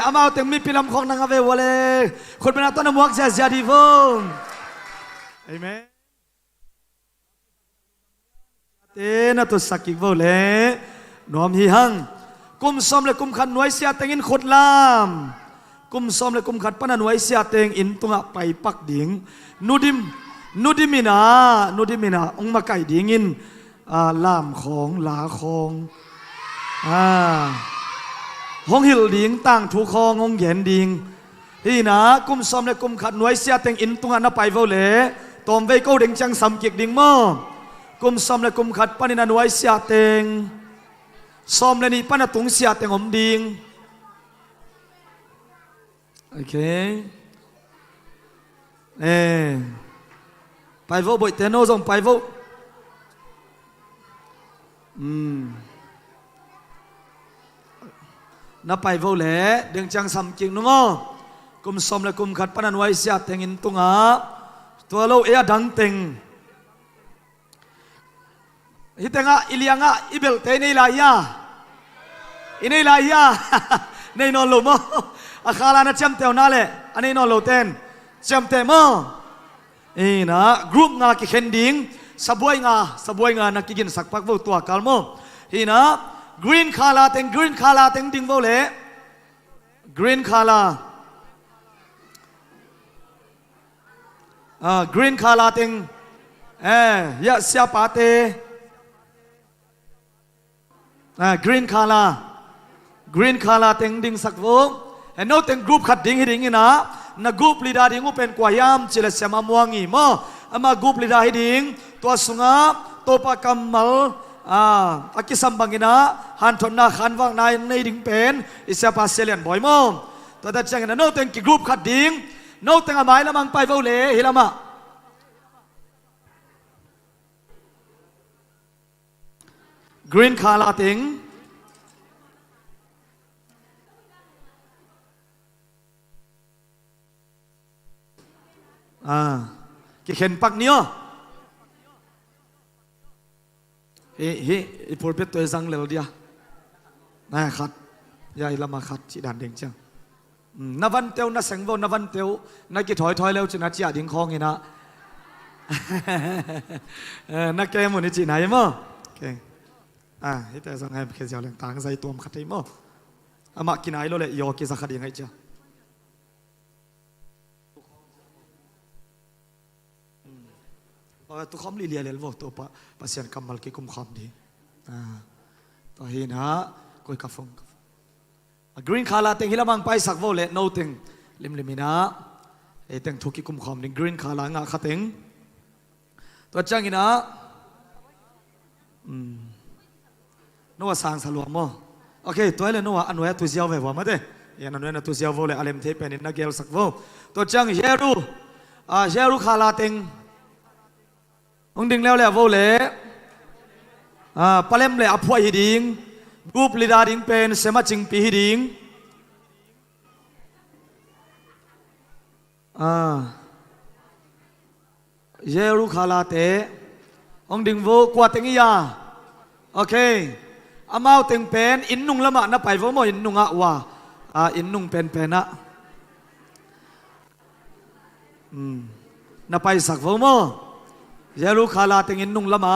Speaker 3: อามาเอาเต็มมีพิลำของนางเววเลยคนเป็นตัวน้ำวักเสียเสียดีฟงเอเมนเตนะตัวสักกิวเลยน้อมหิหังกุมซ้อมเลยกุมขัดหน่วยเสียเต็งอินขดลามกุมซ้อมเลยกุมขัดปนหน่วยเสียเต็งอินตุงะไปปักดิ่งนูดิมินาองมาไก่ดิ่งอินลามของหลาของห้องหิลดิ่งต่างถูกคองห้องเย็นดิ่งที่นะกุมซ้อมเลยกุมขัดหน่วยเสียเต็งอินตุงะน่ะไปเวเลยตอมเวโก้เด้งจังสำเกียกดิ่งมั่งกุมซ้อมเลยกุมขัดปนหน่วยเสียเต็งซ้อมเลยนี่ป้าตุงเสียแต่งอมดิงโอเคไปโวบ่อยเตโนส่งไปโวน่าไปโวแหละเดืองจังสำจริงนู้งกุมซ้อมเลยกุมขัดป้าหน่วยเสียแต่งอินตุงะตัวเราดังเต็งฮิตงะอิเลียงะอิเบลเตนี่ลายาอินี่ลายาในนอนโลมอาคาลานะจำเตวนาเลอันนี้นอนโลเตนจำเตมนะกรุ๊ปงาคิเคนดิงสบวยงานักกินสักพักวัวตัวกัลโมนะกรีนคาลาเต็งดิงวัวเลกรีนคาลากรีนคาลาเต็งยะเสียปาเตgreen color เต็งดิ่งสักวงเห็นโน้ตเต็งกรุ๊ปขัดดิ่งให้ดิ่งนะนักกรุ๊ปลีดาดิ่งเป็นกว่ายามจิเลเสมาม่วงอีมามากรุ๊ปลีดาให้ดิ่งตัวสุงาตัวปากำมัลอากิสัมบังกินะฮันทนนาขันว่างนายในดิ่งเป็นอิสยาปาเซเลียนบ่อยมั้งตัวแต่จังนะโน้ตเต็งกรุ๊ปขัดดิ่งโน้ตเต็งอะไรละมังไปเฝ้าเล่ฮิลามาgreen color เต็งกิเข็นปักเนี้ยเฮ้พูดเป็นตัวสังเลวเดียน่าขัดยายละมาขัดจีดันเด้งจังนับวันเตียวนับแสงวันนับวันเตียวนักกิถอยแล้วจะนัดจีดิ่งคองไงนะนักแกมันนี่จีไหนมั้งให้แต่สังให้เคสยาวแรงต่างใส่ตัวมขัดได้มั้งอามากินไหนเราเลยยอกิสักขัดยังไงจ้ะตัวคอมลีเลียเลยว่าตัวปัสยันกำมัลกิคุมคอมดีตัวเห็นฮะกุยกาฟงกรีนคาลาเต็งฮิลามังไปสักโวเลโนเต็งลิมมินะเต็งทุกิคุมคอมนี่กรีนคาลางาขัดเต็งตัวจังอินะโน้ตสร้างสลวงมั้งโอเคตัวเลยโน้ตอันนู้นตัวเสียวไปว่ามาเด้ยันอันนู้นตัวเสียวโวเลยอาเลมเทปเป็นนักเกลสักโวตัวจังเยรูคาลาเต็งองดิ่งแล้วโวเลยปลาเล่มเลยอภวยหิดิงรูปลีดาดิ่งเป็นเสมาจิงปีหิดิงเยรูคาลาเตองดิ่งโวกว่าเต็งยาโอเคอามาเต็งเป็นอินนุงละมานะไปโวโมอินนุงอะว่าอินนุงเป็นนะนะไปสักโวโมเยรูคาลาเต็งอินนุงละมา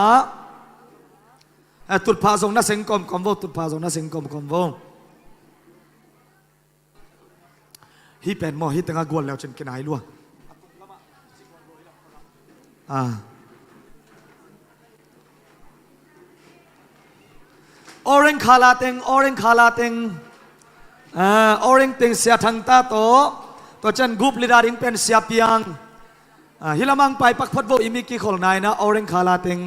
Speaker 3: ตุดพาส่งนักเสียงกอมโวตุดพาส่งนักเสียงกอมโวฮีเป็นโมฮีตั้งกวนแล้วจนกินไหนล้วน orange khala teng orange khala teng orange teng sia thang ta to chen group leader ring pen sia piang hilamang pai pak phot bo imi ki khol nai na orange khala teng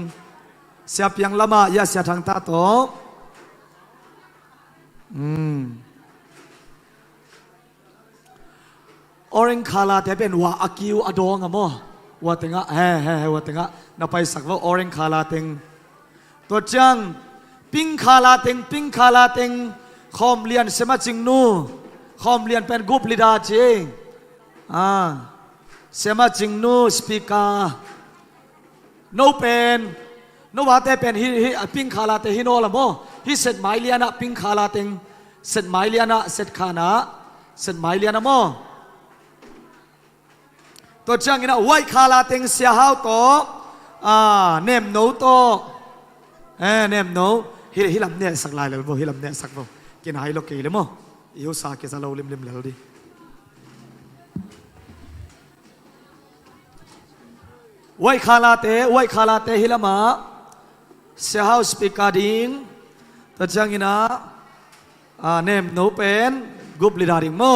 Speaker 3: sia piang lama ya sia thang ta to orange khala te pen wa akiu adong amo wa tenga he wa tenga na pai sakwa orange khala teng to chang pink khala teng khom lian sema chingnu khom lian pen group leader ching sema chingnu speaker no pen no wa te pen hi pink khala te hi no la mo hi set mai liana pink khala teng set mai liana set khana set mai liana mo to chang ina white khala teng sia hao to nem no to nem no hi lam ne sak lai le bo hi lam ne sak bo kin hai lo ke le mo yu sa ke sa lo lim lim le di white khala te hi lama sia hao speaker ding to chang ina nem no pen group leader ding mo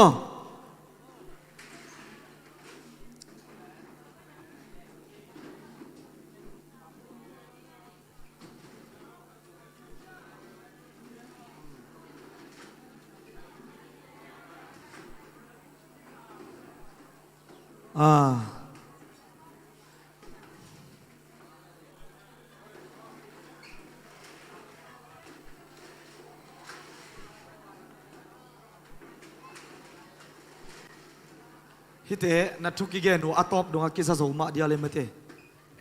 Speaker 3: hi te na thuki gen no atop donga kisa zo ma dia le mate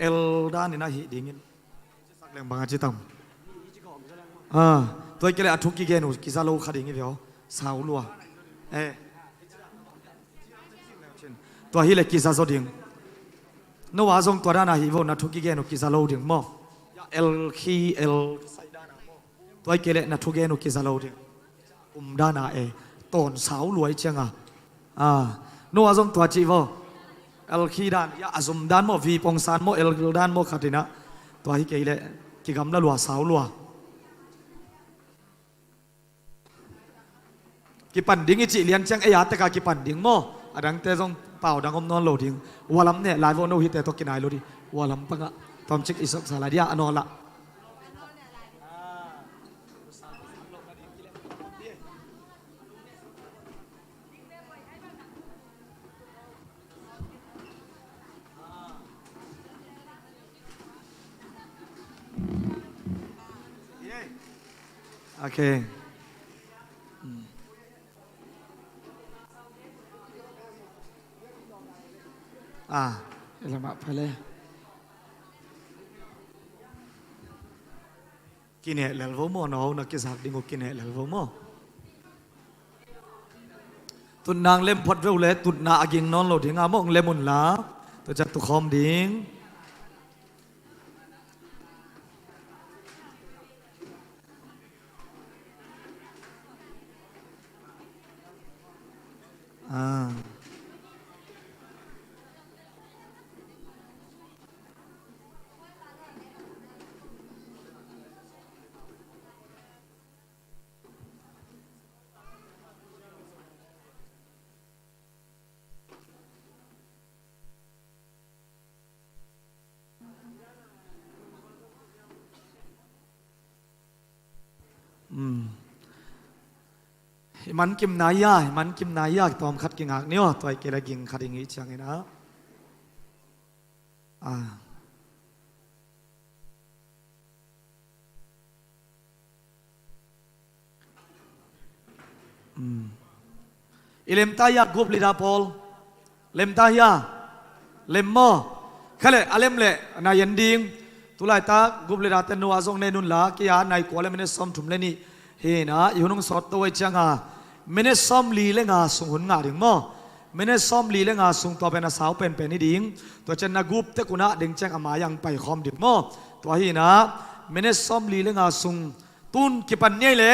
Speaker 3: el dan ni na hi dingin sak leng banga chi tam toy kele athuki gen no kisa lo khading hi veo sau lua to hi le kisa zo ding no wa zong to da na hi vo na thuki gen no kisa lo ding mo el khi el toy kele na thuki gen no kisa lo ding da na ton sau luai changa no azong tua chi vo el khi dan ya azum dan mo vi pong san mo el dan mo khatina to hi ke le ki gam la lua sau lua ki pan ding chi lian chang ya te ka ki pan ding mo adang te zong pau dang om non lo ding walam ne lai vo no hi te to kinai lo di walam panga tom chik isok sala dia anola Okay. Lama pale. Kine lelvo mo no na kisak dingo kine lelvo mo. Tun nang lem pot veu le tun na aging non lo ding among lemon la to jat tu khom ding. Man kim naya tom khat ki ngak nio toy ke la ging khat ingi chang ina ilem ta ya group leader pol lem ta ya lem mo khale alem le na yending tulai ta group leader ten no azong ne nun la ki ya nai ko le mene som thum le ni he na yunung sot to changa mene som li le nga sung hun nga ding mo mene som li le nga sung to pen a saw pen pen ni ding to chen na group te kuna ding chang ama yang pai khom dik mo to hi na mene som li le nga sung tun ki pan nyai le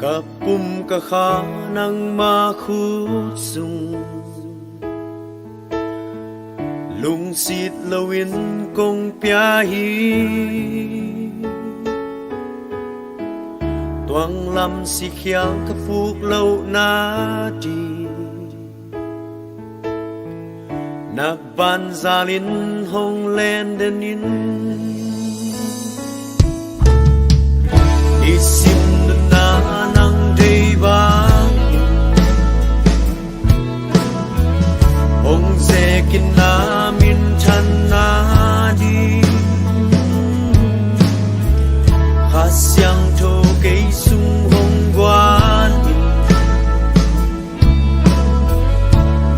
Speaker 2: กับปุ่มกะขานังมาคูสุงลุงสิทธิ์ละวินกงเปียฮีตวงลำสีเขียวกับฟูกเหล่านาดีนักบันซาลินฮงแลนเดนินอิสิมนานังเดบาองเซกินนามินชันนาดีฮัสยังโทเกยสุงฮงกวาน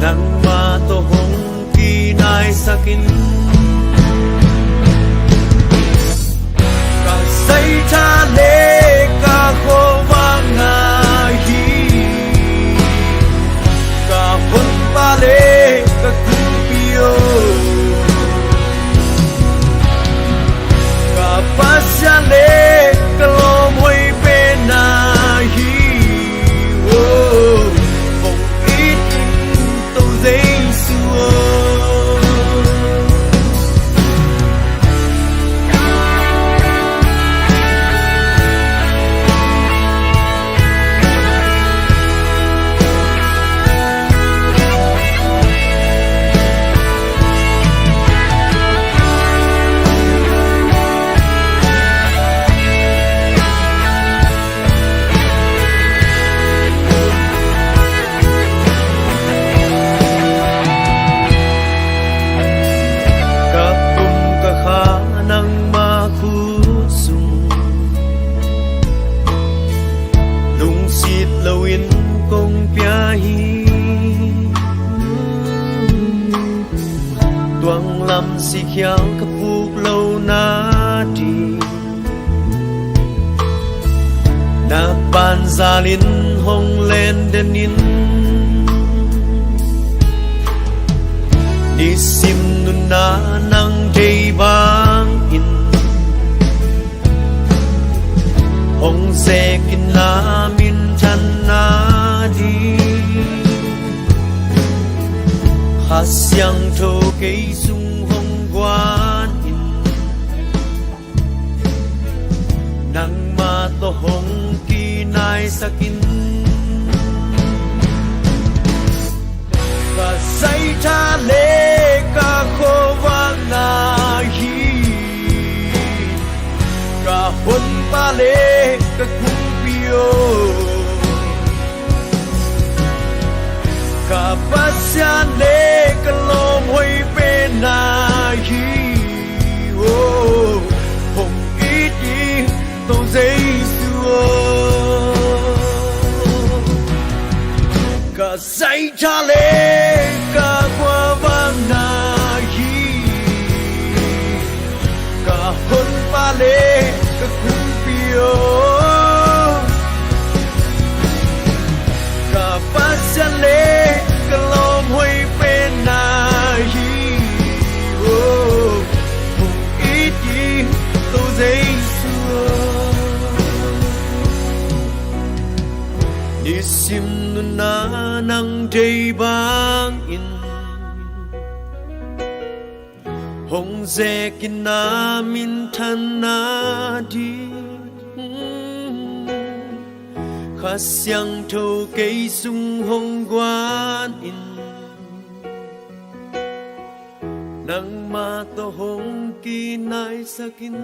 Speaker 2: นังมาโตฮงกีนายสกินกะไซทาเลกะโควางาฮีกะหุนปาเลกะคุปิโยกะปัสยาเลกะโลมวยเปนาฮีโอฟงอีติงโตเซซูโอสีเขียวกับฟูกเหล่านาดีนักบานซาลินฮงเลนเดนินนิสิมนุนานังเดบางอินฮงเซกินนามินชันนาดีฮัสยังโทเกยสุงกวานอินนังมาโตหงกีนายสกินกะไซทาเลกะโควานาฮีกะหุนปาเลกะคุปิโยกะปัสยาเลกะโลมหวยเปนาฮีโอฮงอีติโตเซซูโอกะไซชาเลกะกวาบังนาฮีกะหุนปาเลกะคุปิโยกะปัสยาเลกะโลมหวยเปนาฮีโอฮงอีติโตเซซูโอนิสิมนุนานังเดบางอินฮงเซกินนามินทันนาดีฮัสยังโทเกยสุงฮงกวานอินนังมาโตหงกีนายสกิน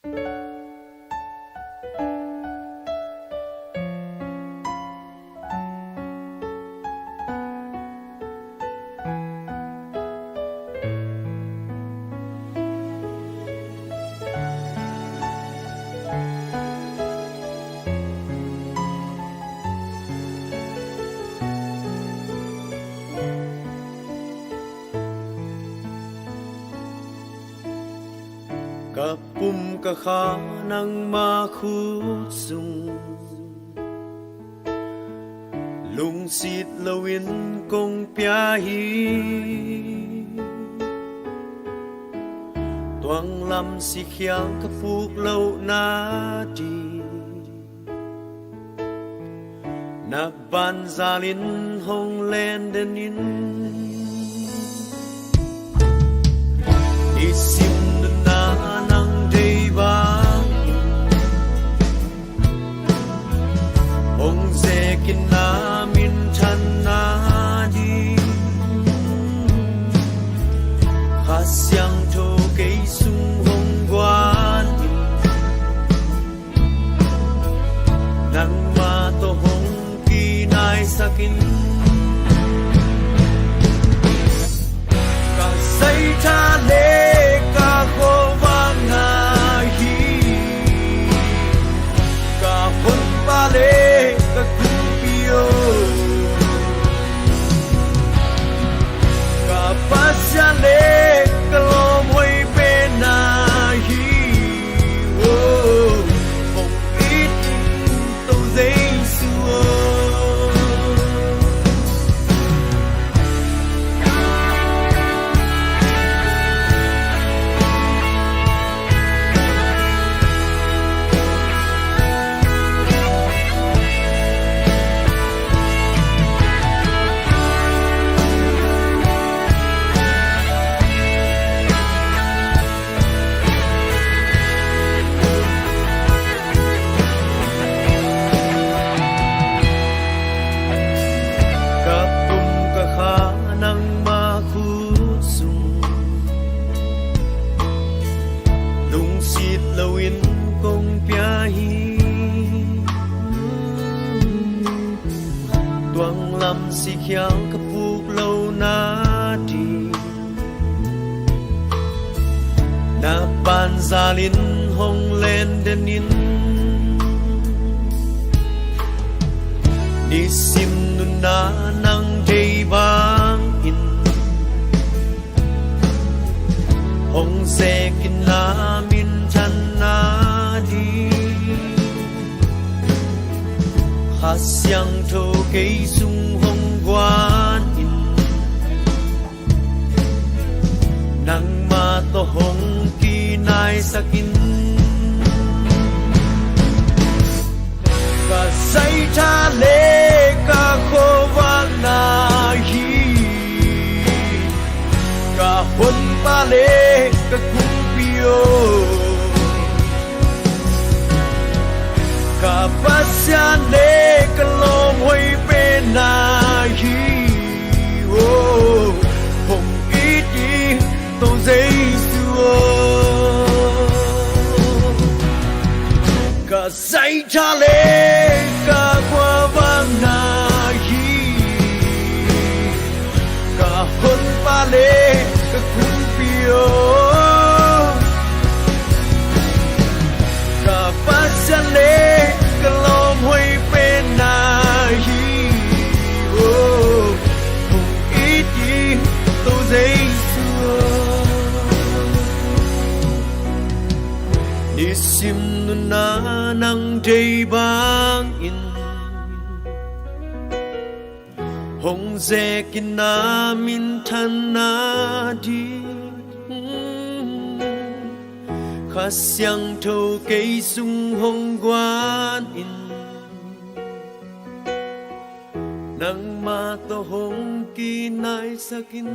Speaker 2: กะปุ่มกะขานังมาคูสุงลุงสิทธิ์ละวินกงเปียฮีตวงลำสีเขียวกะฟูกเหล่านาดีนับบันซาลินฮงแลนเดนินอิสิมนานังเดบาองเซกินนามินชันนาดีข้าเสียงโทเกยสุงฮงกวานนังมาโตฮงกีนายสักินกะใส่ทะเลกะโควางนาฮีกะหุ่นปาเลกะคุปิโอ Kapasale kalomoy penahi oh kung itin to Jesuo kapum kahanang makusung lungsit lawin kong piyahi tuang lam si kyaw kapuk law na di na panzalin hong lendenin nisim nuna ng daybangin hong sekin namin chan na di hasyang to kay sung hong guanin nang matohong kinay sakin kasay tale kakowang nahi kahon pale kakumpio kapasyane kalomoy penahi oh hong iti to Jesuo kasay tale kakwabang nahi kahon pale kakumpio kapasyale kalomoy penahi oh kung iti to Jesuo nisim nuna ng daybangin hong zekin namin tanadi kasyang to kay sung hong guanin nang matohong kinay sakin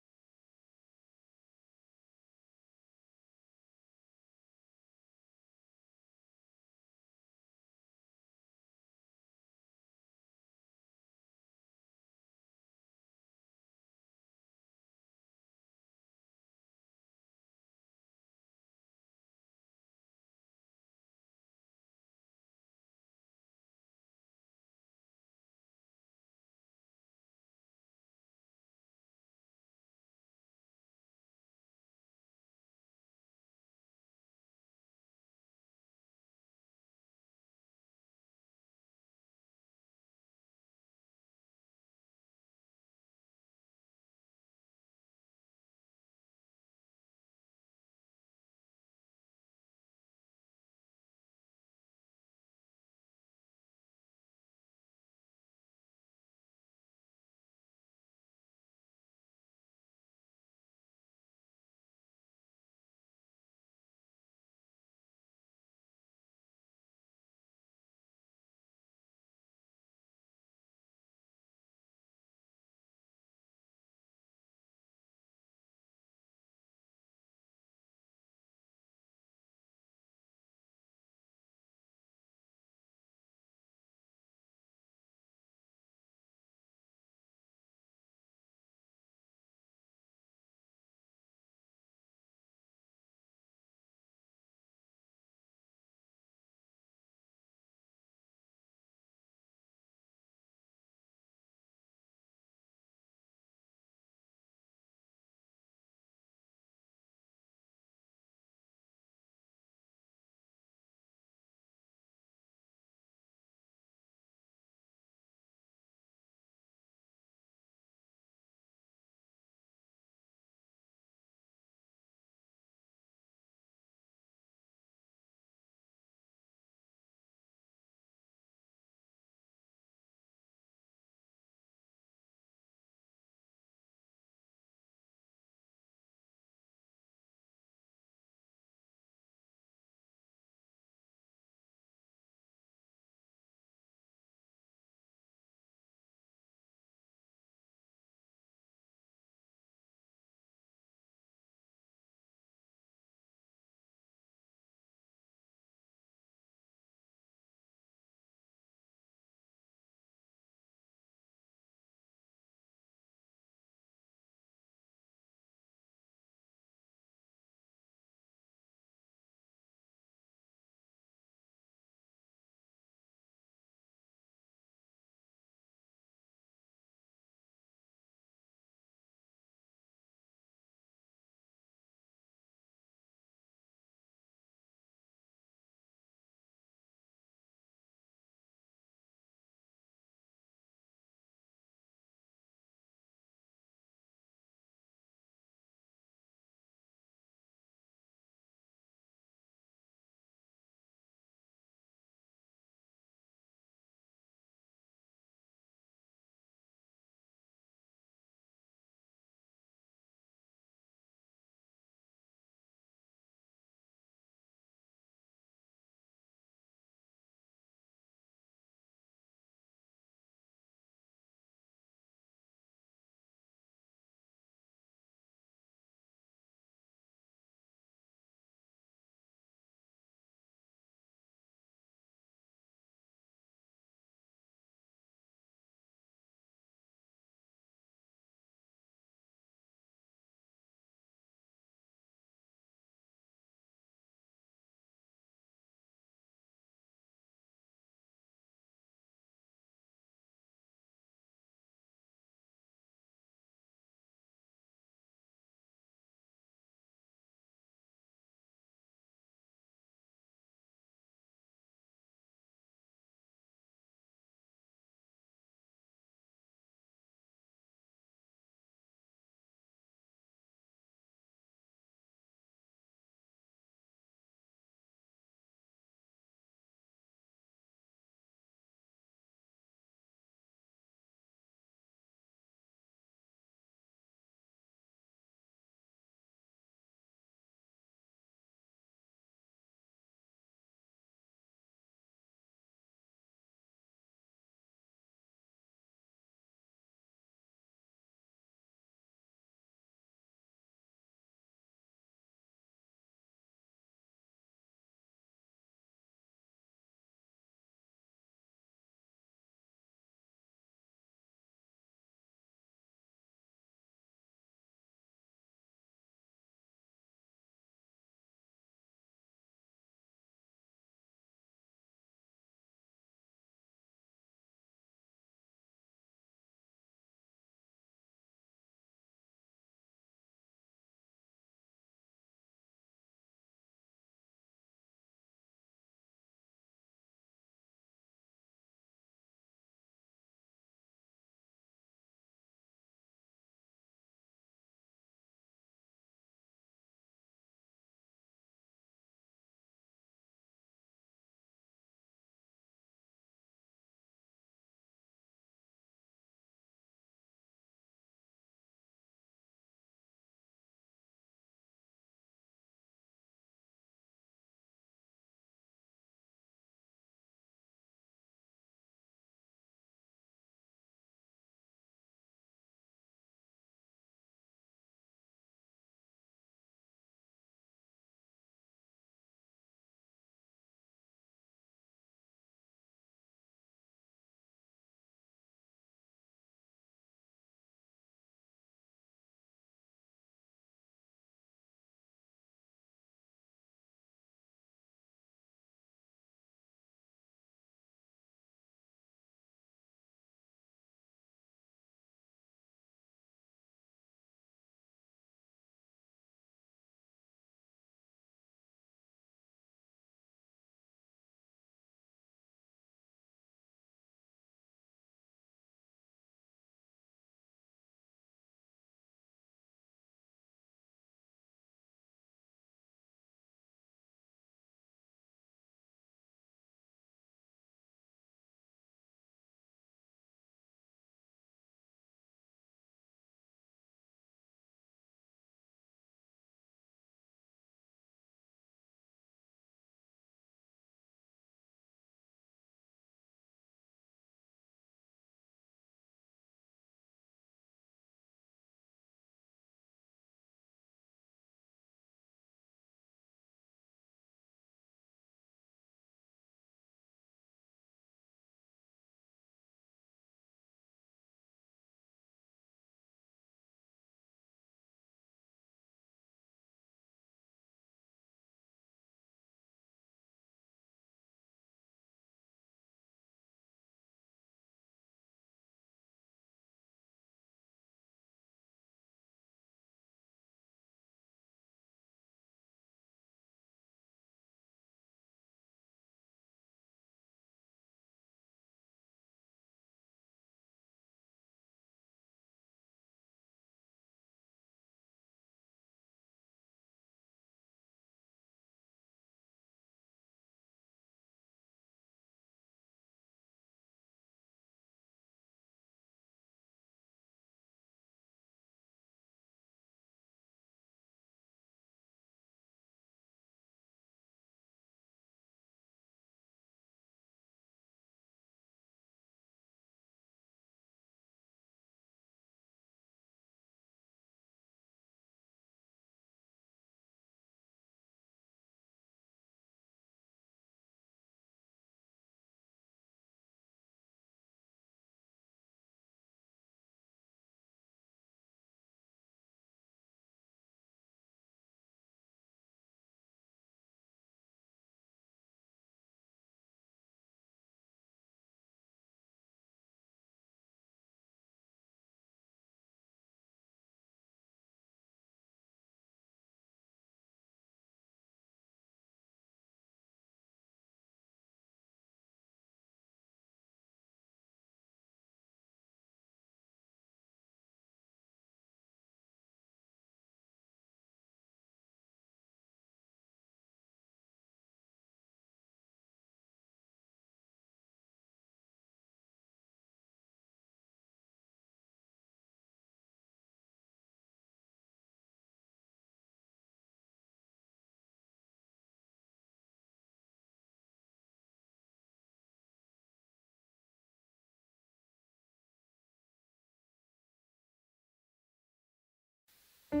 Speaker 2: กะ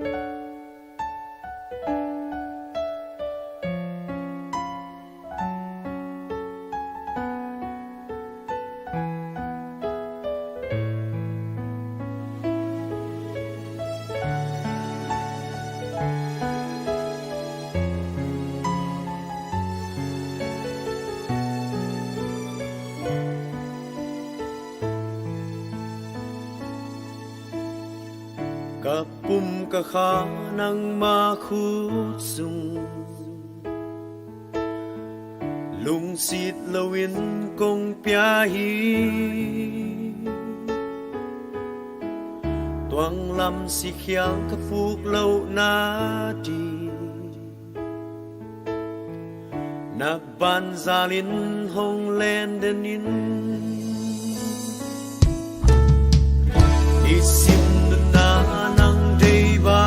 Speaker 2: ปุ่มกะขานังมาคูสุงลุงสิทธิ์ละวินกงเปียฮีตวงลำสีเขียวกะฟูกเหล่านาดีนับบันซาลินหงแลนเดนินสิมนานังเดบา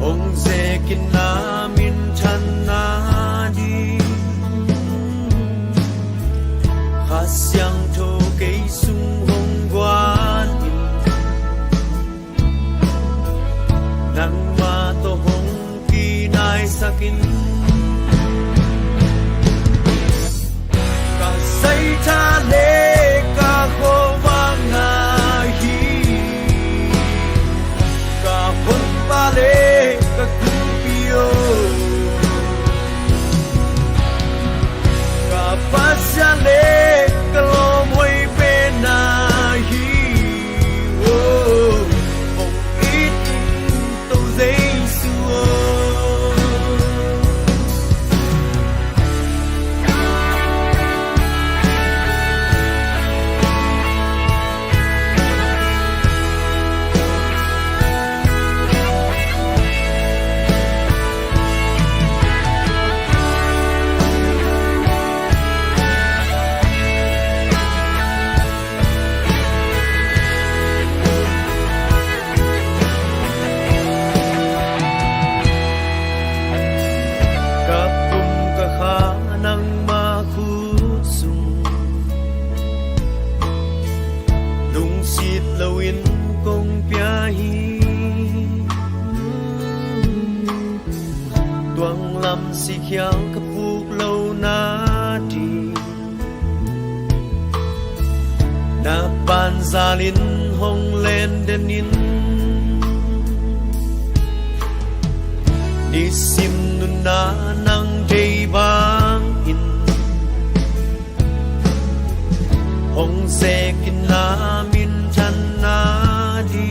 Speaker 2: องเซกินนามินชันนาดีข้าเสียงโทเกยสุงหงกวานนังมาโตหงกีนายสักินกะใส่ทะเลสีเขียวกับผูกเหล่านาดีนาบานซาลินหงเลนเดนินนิสิมนุนานังเดบางอินหงเซกินนามินชันนาดี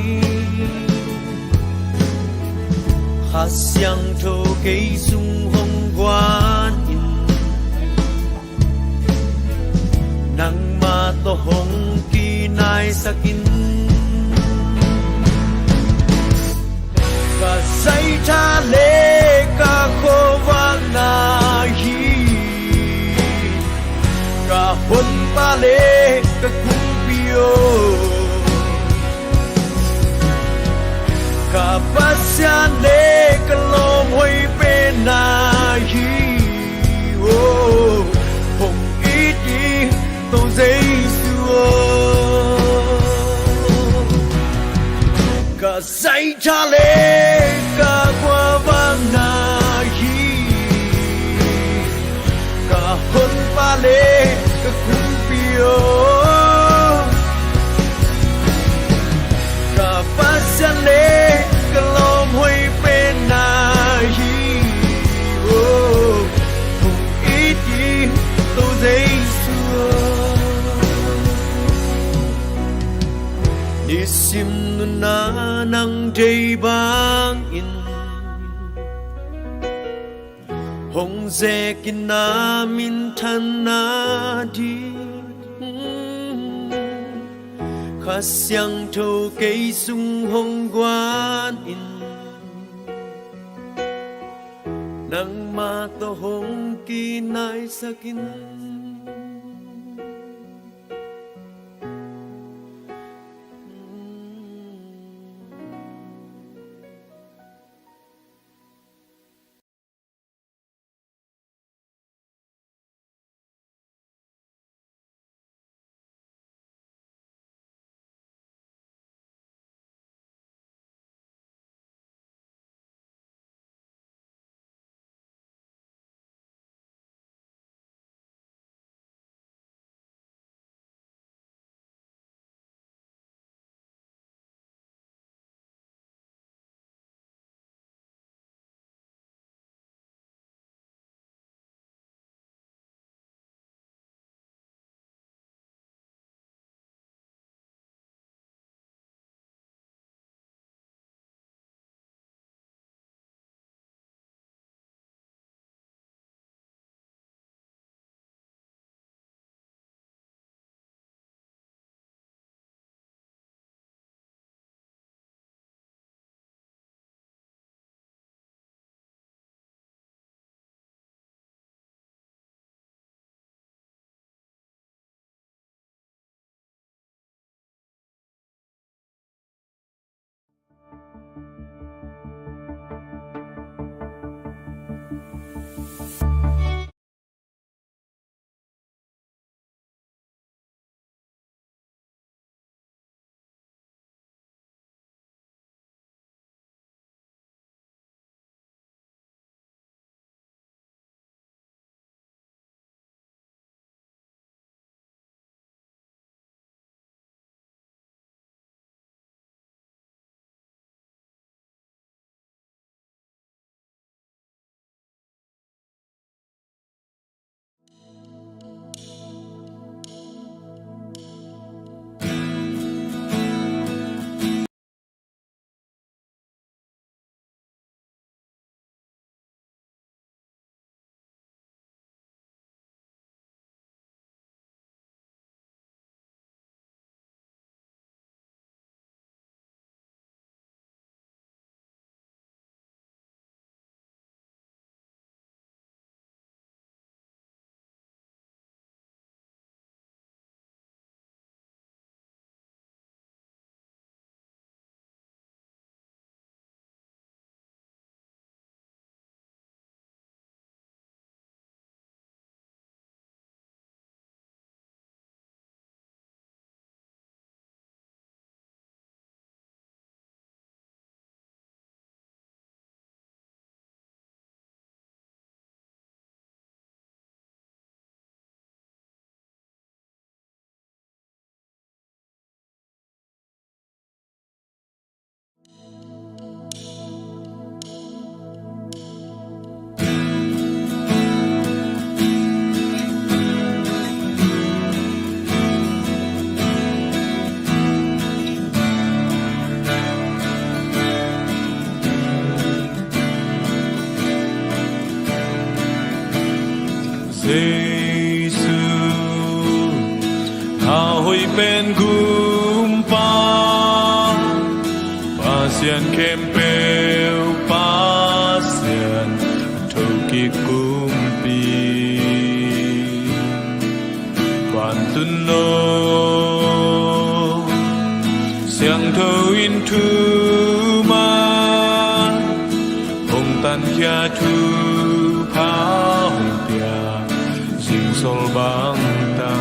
Speaker 2: ข้าเสียงโทเกยสุงหงกวานอินนังมาโตหงกีนายสกินกะใส่ทะเลกะโควางนาฮีกะหนปาเลกะคุมปิโยกะปัสยานเลกะลมหวยเป็นนาฮีโอหงอีดีตงเซซูกะใส่ทะเลกะกว่าบางนาฮีกะหนปาเลกะคุมปิโยกะปัสยานเลกะลมหวยเป็นนาฮีโอหงอีดีตงเซซูนิสิมนุนานังเดบางอินหงเซกินนามินทันนาดีข้าเสียงโทเกยสุงหงกวานอินนังมาโตหงกีนายสกิน ahoy bên gum pa pasian kempel pasian thoki kumpi Bantuno siang thâu in thu ma hồng tan kia thu phá hồng tia dinh sol bang ta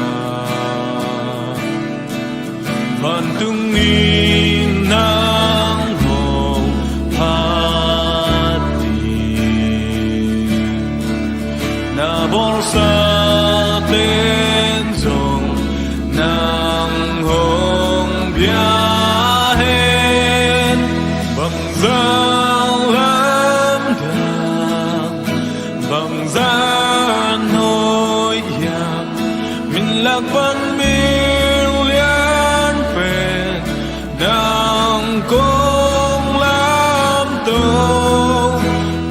Speaker 2: Bantung in nang hồng hati na borsa tên dòng nang hồng bia hen bằng giang lam đàng bằng gian hối yang mình lạc văn miêu liên phèn đang công lam tô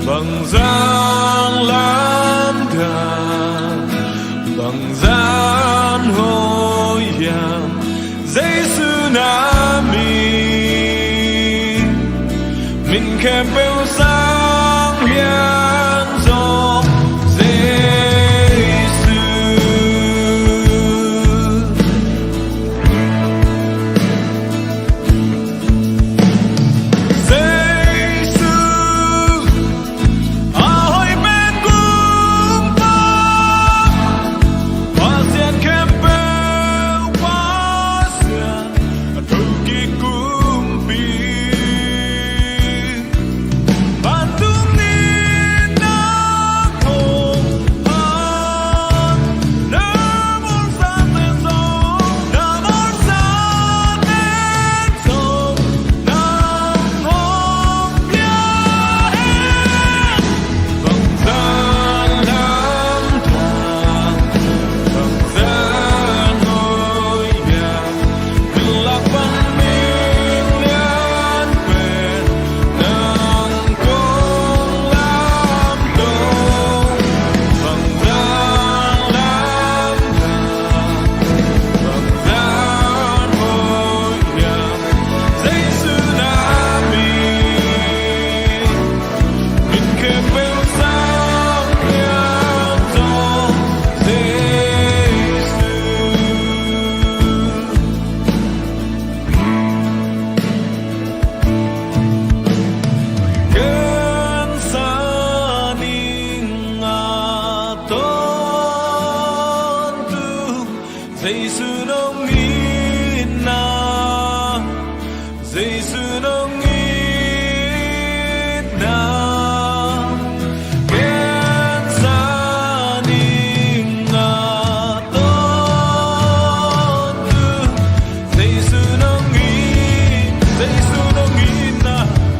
Speaker 2: bằng giang lam đàng bằng gian hối yang Giêsu nami mình khép bêu sáng hiền dòng Giêsu Giêsu ahoy bên cung pa pasian kempel pasian thoki kumpi Bantung ni nak hong han namor sa ten song namor sa ten song nam hong bia hen bang san lam thang bang san hoi bia mình lạc văn miên liên phèn nang công lam tô bằng gian lam thang bằng gian hoi bia Giêsu nami mình khép bêu sáng hiền dòng Giêsu Ken saning aton tu Giêsu nong ina Giêsu nong ina Ken saning aton tu Giêsu nong Giêsu nong ina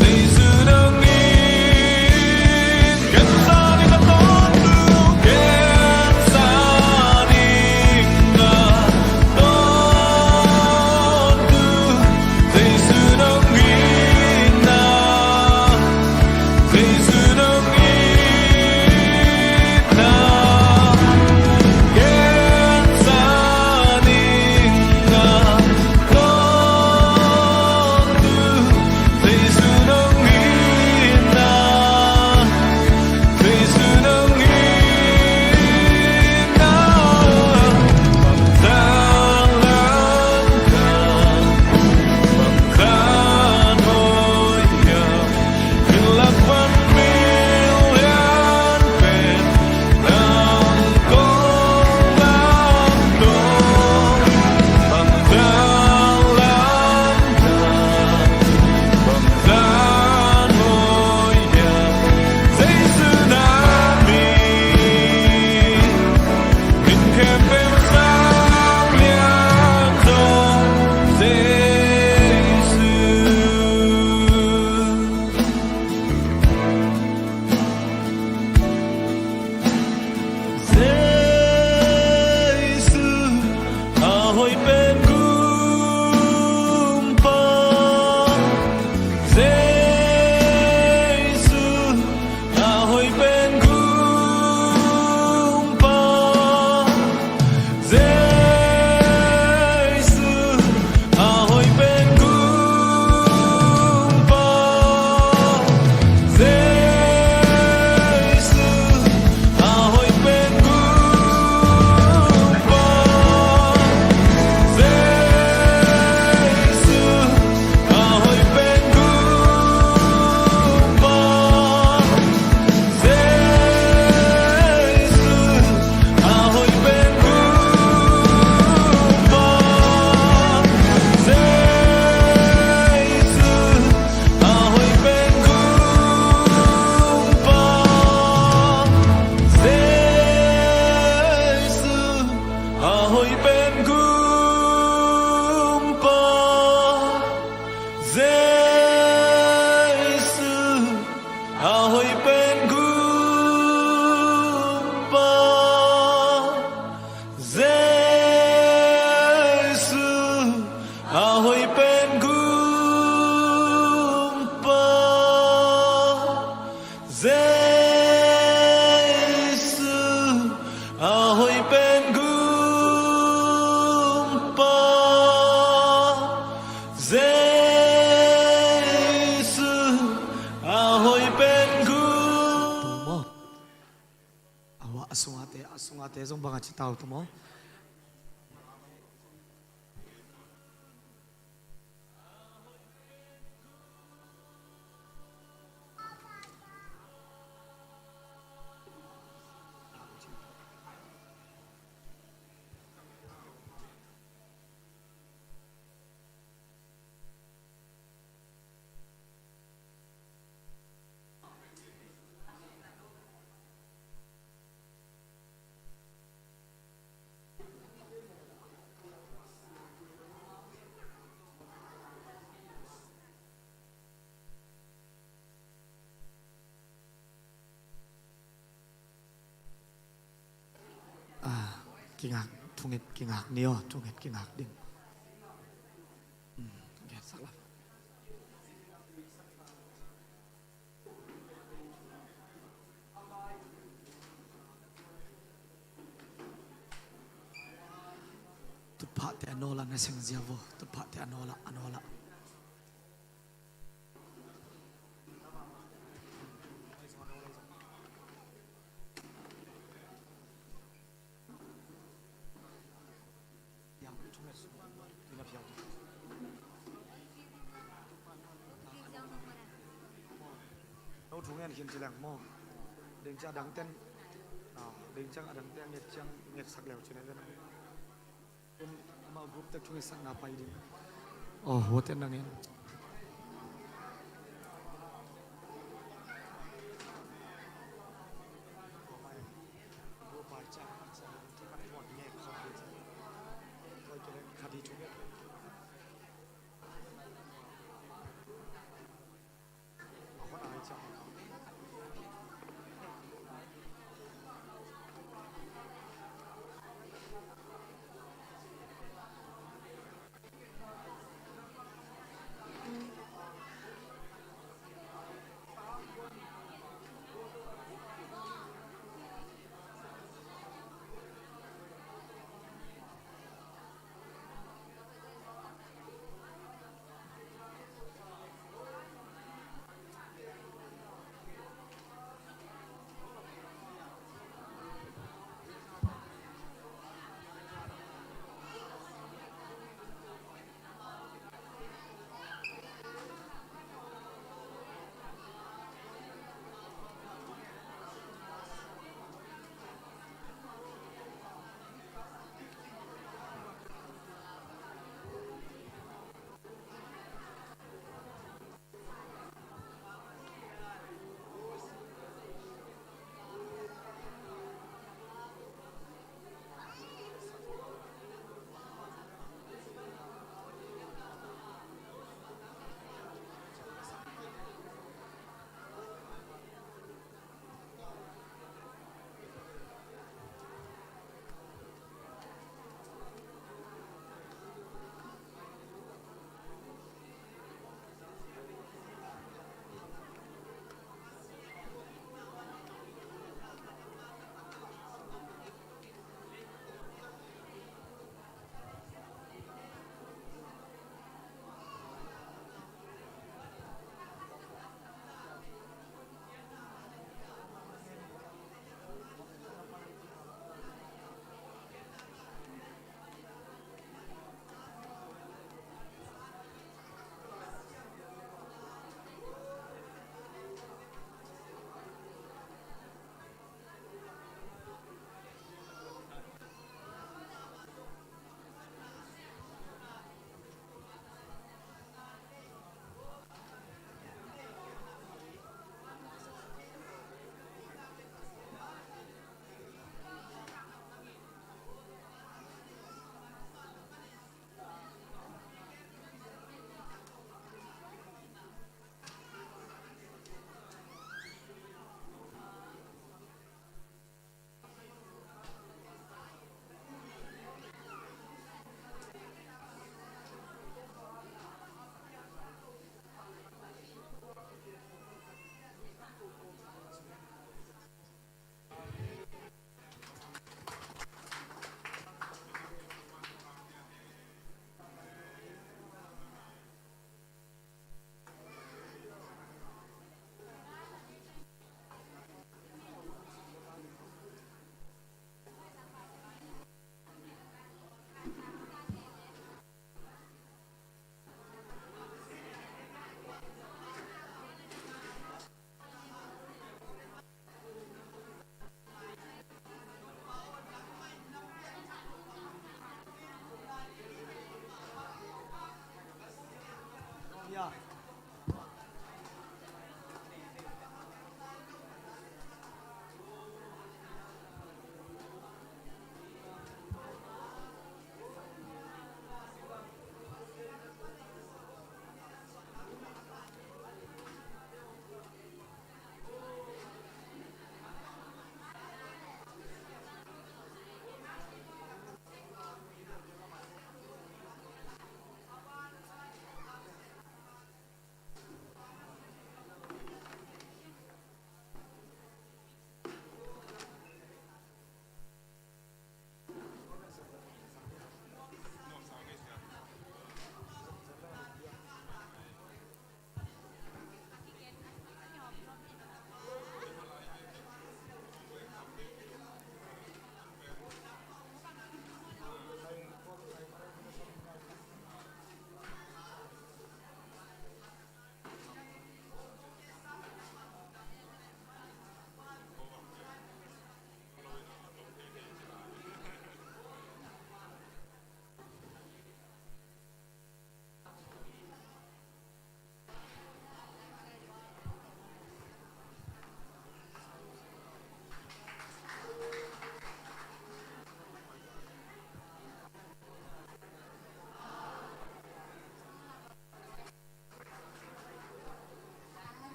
Speaker 2: Giêsu nong Ken saning aton tu Ken saning ahoy ben gumpa Giêsu ahoy ben gumpa Giêsu ahoy ben gumpa Giêsu ahoy ben gumpa Giêsu ahoy ben gumpa
Speaker 3: mo awa asungate zong banga chitaw to mo kingak tungit kingak nio tungit kingak ding ya salah tepat te anola na sing ziavo tepat te anola nấu chúng em khiến chỉ làng mò đến cha đắng tên đến cha đắng tên nhiệt sắc lèo trên này bên mà group tập trung sắc nào bay đi vô tên đằng em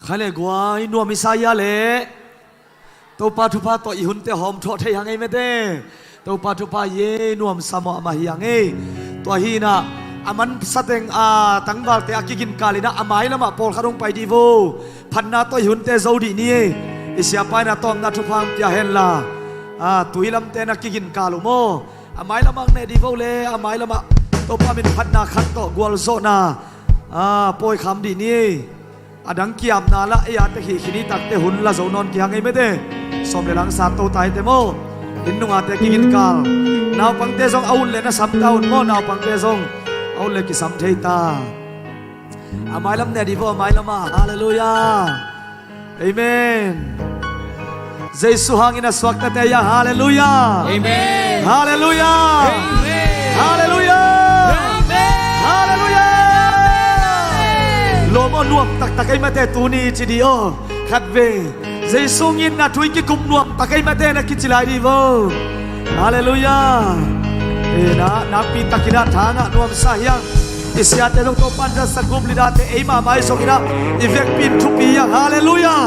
Speaker 3: ใครเลยกว่าอินัวมิสายาเลยตัวปาทุพาตัวอิหุนเตหอมทอดให้ยังไงไม่ได้ตัวปาทุพาเย่นัวมสามอมายังไงตัวฮีน่ะอามันสเต็งตั้งกาลเตอากิกินกาลินะอาไม้ละมาปอลขารงไปดีโวพันนาตัวอิหุนเตเจ้าดีนี่อิเสียไปนะตอมนาทุพามเปียเฮนลาตุยลำเตนักกิกินกาลุโมอาไม้ละมังเนดีโวเลยอาไม้ละมาตัวปามินพันนาขัดต่อกวลโซนาปอยคำดีนี่ดังเกียบนาละไอ้อาตะขีขินีตักเตหุนละโซนอนกี่ยังไงไม่ได้สมเด็จหลังสาโตตายเตโมดินนุ่งอาเตกินกาลนาวปังเตซงเอาเลนะสัมตาอุนโมนาวปังเตซงเอาเลกิสัมเทตาอาไม้ลำเนดีโวอาไม้ละมาฮาเลลูยาเอเมนเจสุฮังอินะสวักตะเตยาฮาเลลูยาเอเมนฮาเลลูยาเอเมนฮาเลลูยาเอเมนฮาเลลูยาโลมอนวมตักตะไกมาเตตูนีจีดีโอขัดเวเจสุงินนะทุยกิกุมนวมตะไกมาเตนะกิจิลายดีโวฮาเลลูยานะปีตะกินาทางะนวมสายังอิสยาเตลงโตปันจะสกุมลิดาเตเอมาไมสกินะอีเวกปินทุปียังฮาเลลูยา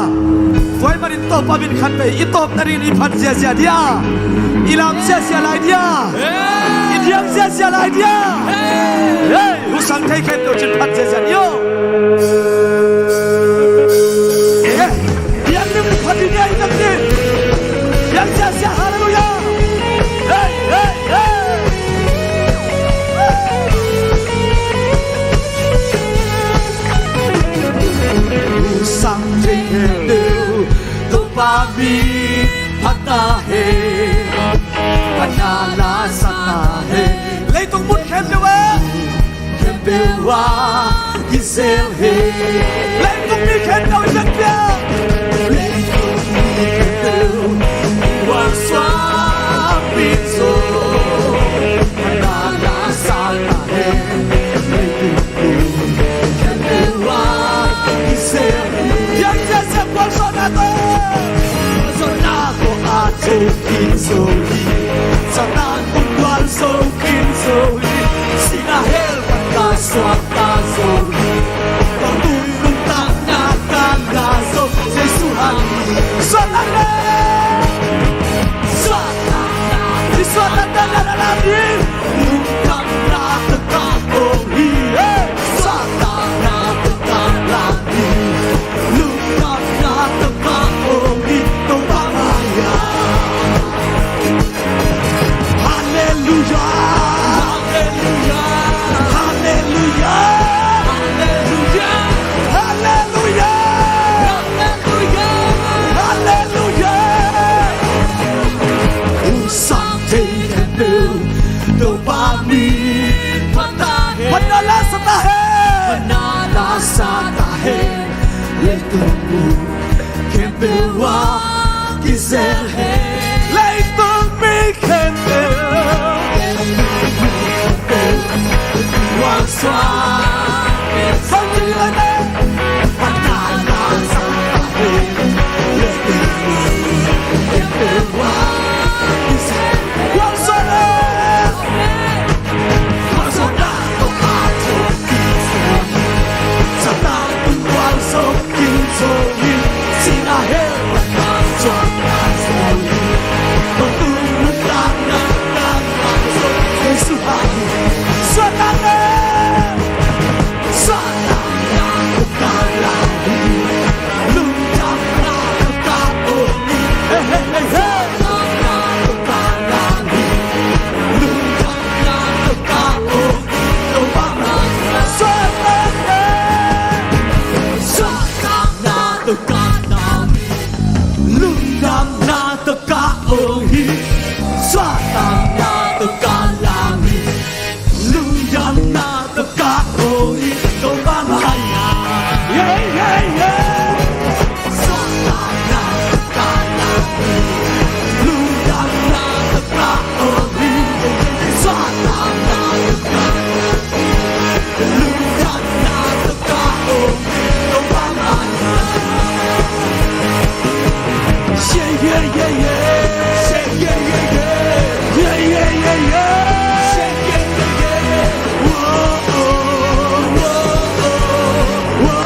Speaker 3: ไว้มาดิโตปาบินขันเปอีโตนารินอีพันเสียเสียเดียอีลามเสียเสียลายเดียอีเดียงเสียเสียลายเดียเฮ้ยรู้สังเทเข็มโดจินพันเสียเสียเดียยังนึกพันดีเนี่ยยังนึกยังเสียเสียฮาเลลูยาเฮ้ยเฮ้ยเฮ้ยสังเทเข็มเดียวตัวปาบีพัตตาเฮพันนาลาสัตตาเฮเลยต้องมุดเข็มเดียวเข็มเดียวกิเซลเฮเลยต้องมีเข็มเดียวยังเดียวเลยต้องมีเข็มเดียววันสวามิโซพันนาลาสัตตาเฮเลยต้องมีเข็มเดียวกิเซลเฮยังจะเจ็บปวดสนาโตSo kin so hi Satan kun wal so kin so hi Sina hel ka swak ka so hi Kau tulung tak nakan ka so Jesu hali Swatana Swatana Swatana lagi Lungkang na tekak oh hi Swatana tekak lagi Lungkang na tekak oh hi Kau bangaya Hallelujah, hallelujah, hallelujah, hallelujah, hallelujah, hallelujah. Usante kenu dopami patahe, panala satahe, panala satahe. Letumu kembewa kizelhe. Leitung mi kembewa suhani Suatane Suatana Tukalani Lundana Tukalani Hey hey hey hey Tukalani Lundana Tukalani Suatane Suatana Tukalani Lundana Tukalani Suatana Tukalani Lundana Tukalani Tukalani Yeah yeah yeah Suatana Tukalani Lundana Tukalani Suatana Tukalani Lundana Tukalani Tukalani Yeah yeah yeah yeah yeah yeah yeah yeah yeah yeah yeah yeah yeah yeah whoa whoa whoa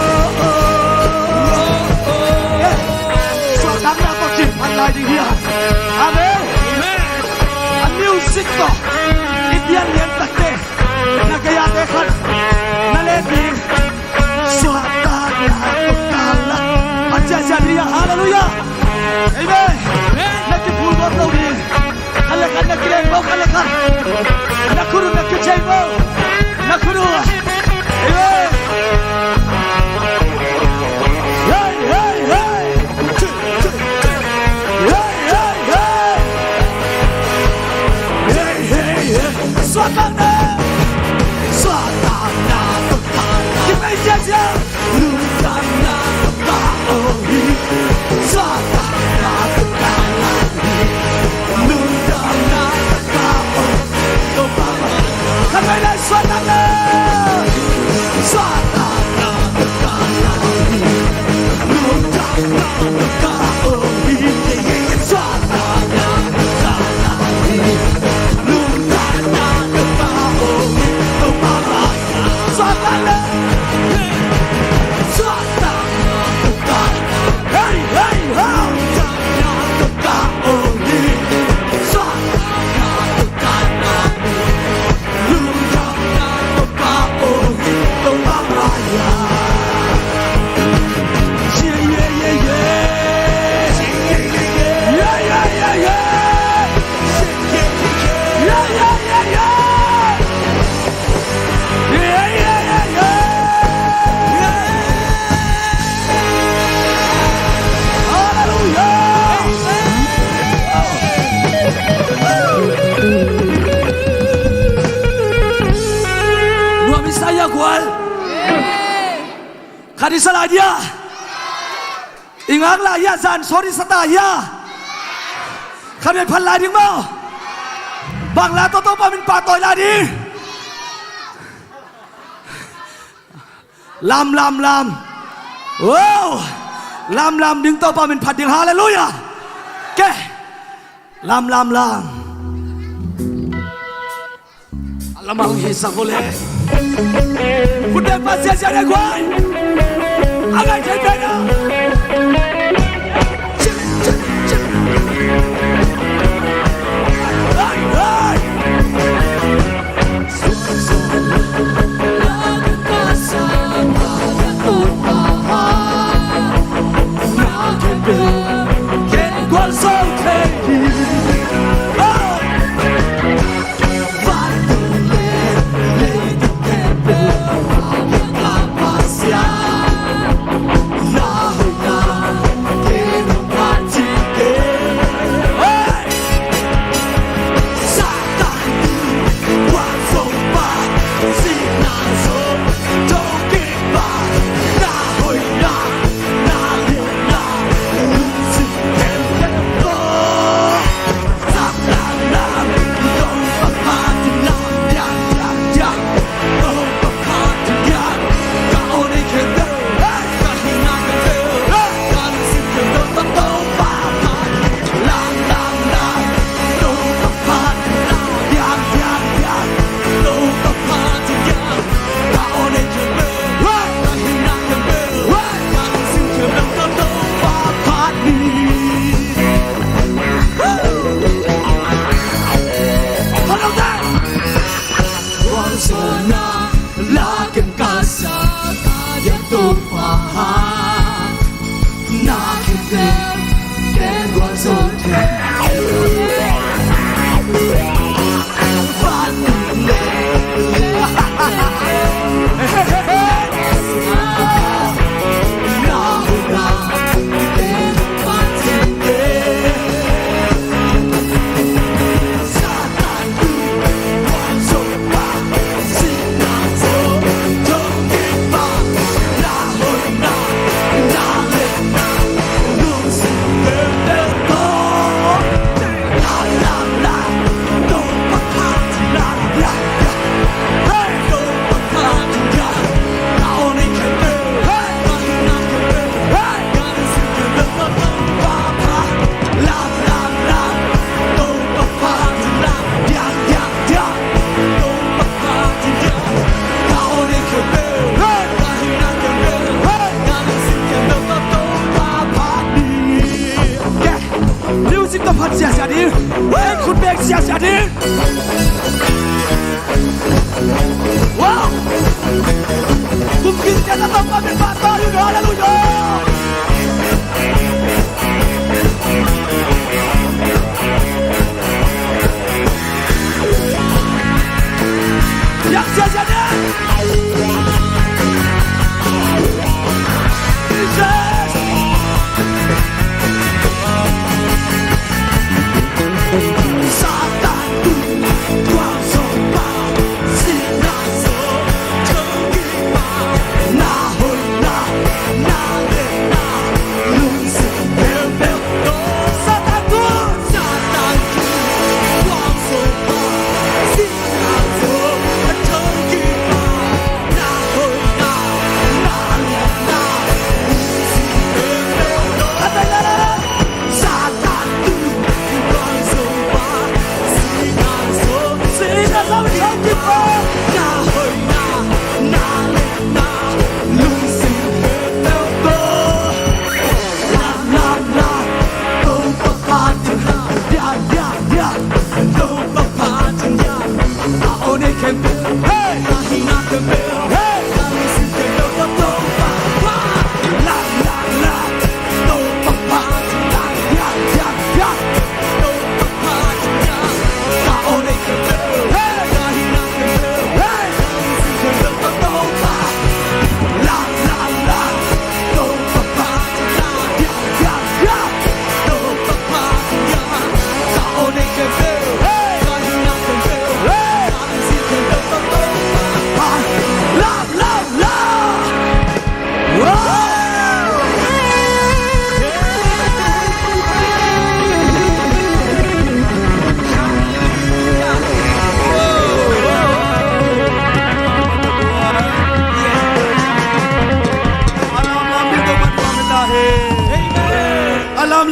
Speaker 3: so đang là câu chuyện thành lại đi here amen a music to Indian liên tắc tê na kaya tê khăn na lên đi so ta là ta là anh cha đi hallelujah amen let the pool go flow đi Alakan na kirembo kalakan nakuru na kichembo nakuru amen hey hey hey hey hey hey hey hey swatana swatana kimejaja lutana kaohi swatana Lundana Kamera Swatana Swatana Lundana Kaohi Swatana Lundana Kaohi Swatana Swatana Hey hey hey Kaohi Kadi salah dia Ingat lah ya zan sorry sata ya Kami palai ding mau Bang la toto pamin patoi lah di Lam Wow Lam ding to pamin pat ding hallelujah Ke Lam Alamang hisang boleh Kuda masih ada kuai Agak jadinya Nah,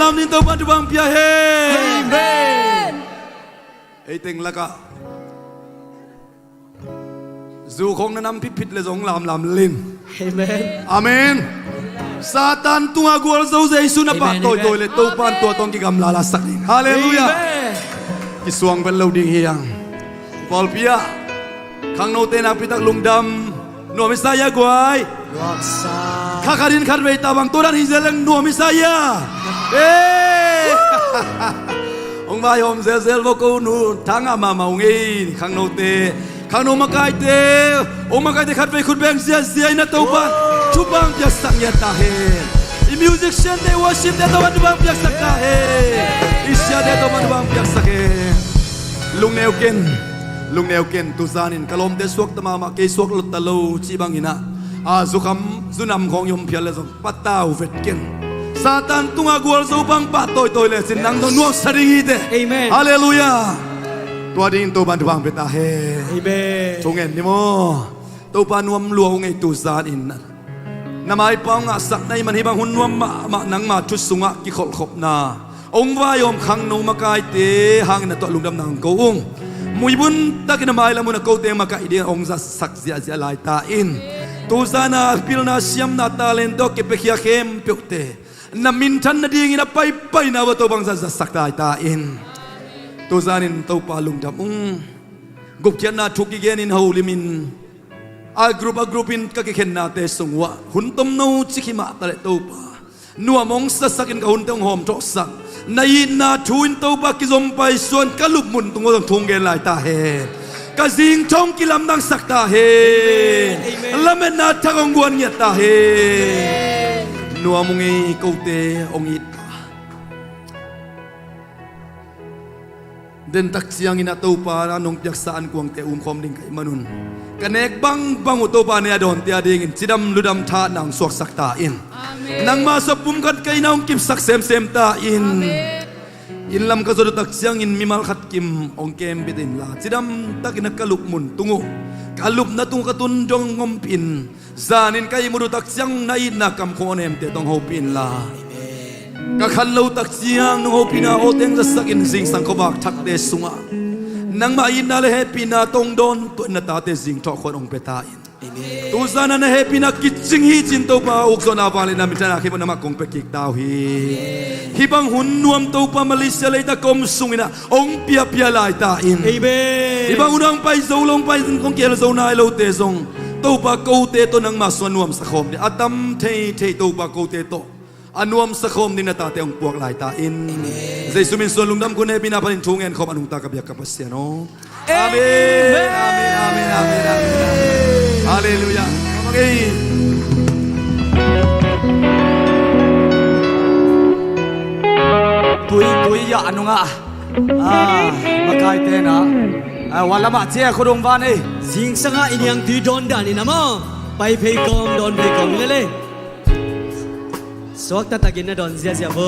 Speaker 3: nam nin to ban bang pia he
Speaker 1: Amen.
Speaker 3: ei teng laka zu khong na nam phit phit le zong lam lin
Speaker 2: Amen.
Speaker 3: amen Satan tunga gol zo Jesu na pa toy toy le to pan to tong ki gam la la sak hallelujah ki suang ben lo ding hiang Paul pia khang no te na pitak lungdam no misaya gwai khakarin khat ve ta bang to dan hi zeleng no misaya ông vai hôm zel vô cô nu tháng mà màu nghi khang no te khang no makai te ông makai te khat ve khut beng sia na to ban chu bang pia sak ya ta he i musician they worship they to ban bang pia sak ta he isya they to ban bang pia sak he lung neo ken tu zanin kalom te suak ta ma ke suak lut ta lo chi bang ina a zu kham zu nam khong yom phial le zong patau vet ken Satan tunga gol zo bang pa toy le sin nang no nuak saring hi te
Speaker 2: Amen.
Speaker 3: hallelujah tua ding to ban bang beta he
Speaker 2: Amen.
Speaker 3: chung en ni mo to pa nuam luo ngai tu zan in namai pao nga sak nai man hi bang hun nuam ma nang ma thu sunga ki khol khop na ong va yom khang no ma kai te hang na to lungdam nang ko ung mui bun takin mai la mun ko te ma kai dia ong za sak zia lai ta in tu zana pilna siam na talento ke pekhia khem pyokte na min than na ding ina pai na wa to bang za sak ta in tu zanin to pa lungdam gup kian na thuki gen in ho limin a group in ka ke khen na te sungwa hun tom no chikhima ta le to pa nuwa mong sa sakin ka hun tong hom tho sak nai na thuin to pa ki zom pai suan ka lup mun tung ong thung gen lai ta he ka jing chong ki lam nang sak ta he lamen na thang guan ngia ta he nuwa mong ei ko te ong it den tak siang ina to pa nong pyak saan kuang te khom ding kai manun kanek bang to pa ne adon te ading in chidam ludam tha nang suak sak ta in nang ma so pum kat kai naung kip sak sem ta in in lam ka zo tak siang in mimal khat kim ong kem bitin la chidam takin kalup mun tungu kalup na tung katun jong ngom pin zanin kai muru tak siang nai na kam khonem te tong ho pin la ka khan lo tak chiang no pina o teng za sakin sing sang ko bak thak te sunga nang ma in na le happy na tong don to na ta te sing tho khon ong peta in tu zana na happy na kitching hi chin to pa ok zona pa le na mitana khi na ma kong pe kik tau hi bang hun nuam to pa malaysia le ta kom sungina ong pia lai ta in
Speaker 2: Amen.
Speaker 3: hi bang unang pai zo long pai kong kel zo na lo te zong to pa ko te to nang ma swan nuam sa khom de atam thei to pa ko te to anuam sa khom ni na ta te ong puak lai ta in Jesu min so lungdam ko ne bina panin thungen khom anung ta ka bia ka pasya no amen hallelujah okay tui ya anunga makai te na wala ma che khurung van ei
Speaker 2: Sing sanga inyang ti don dan inamo. Pai pei kom don pei kom le. Suak ta tagin na don zia bo.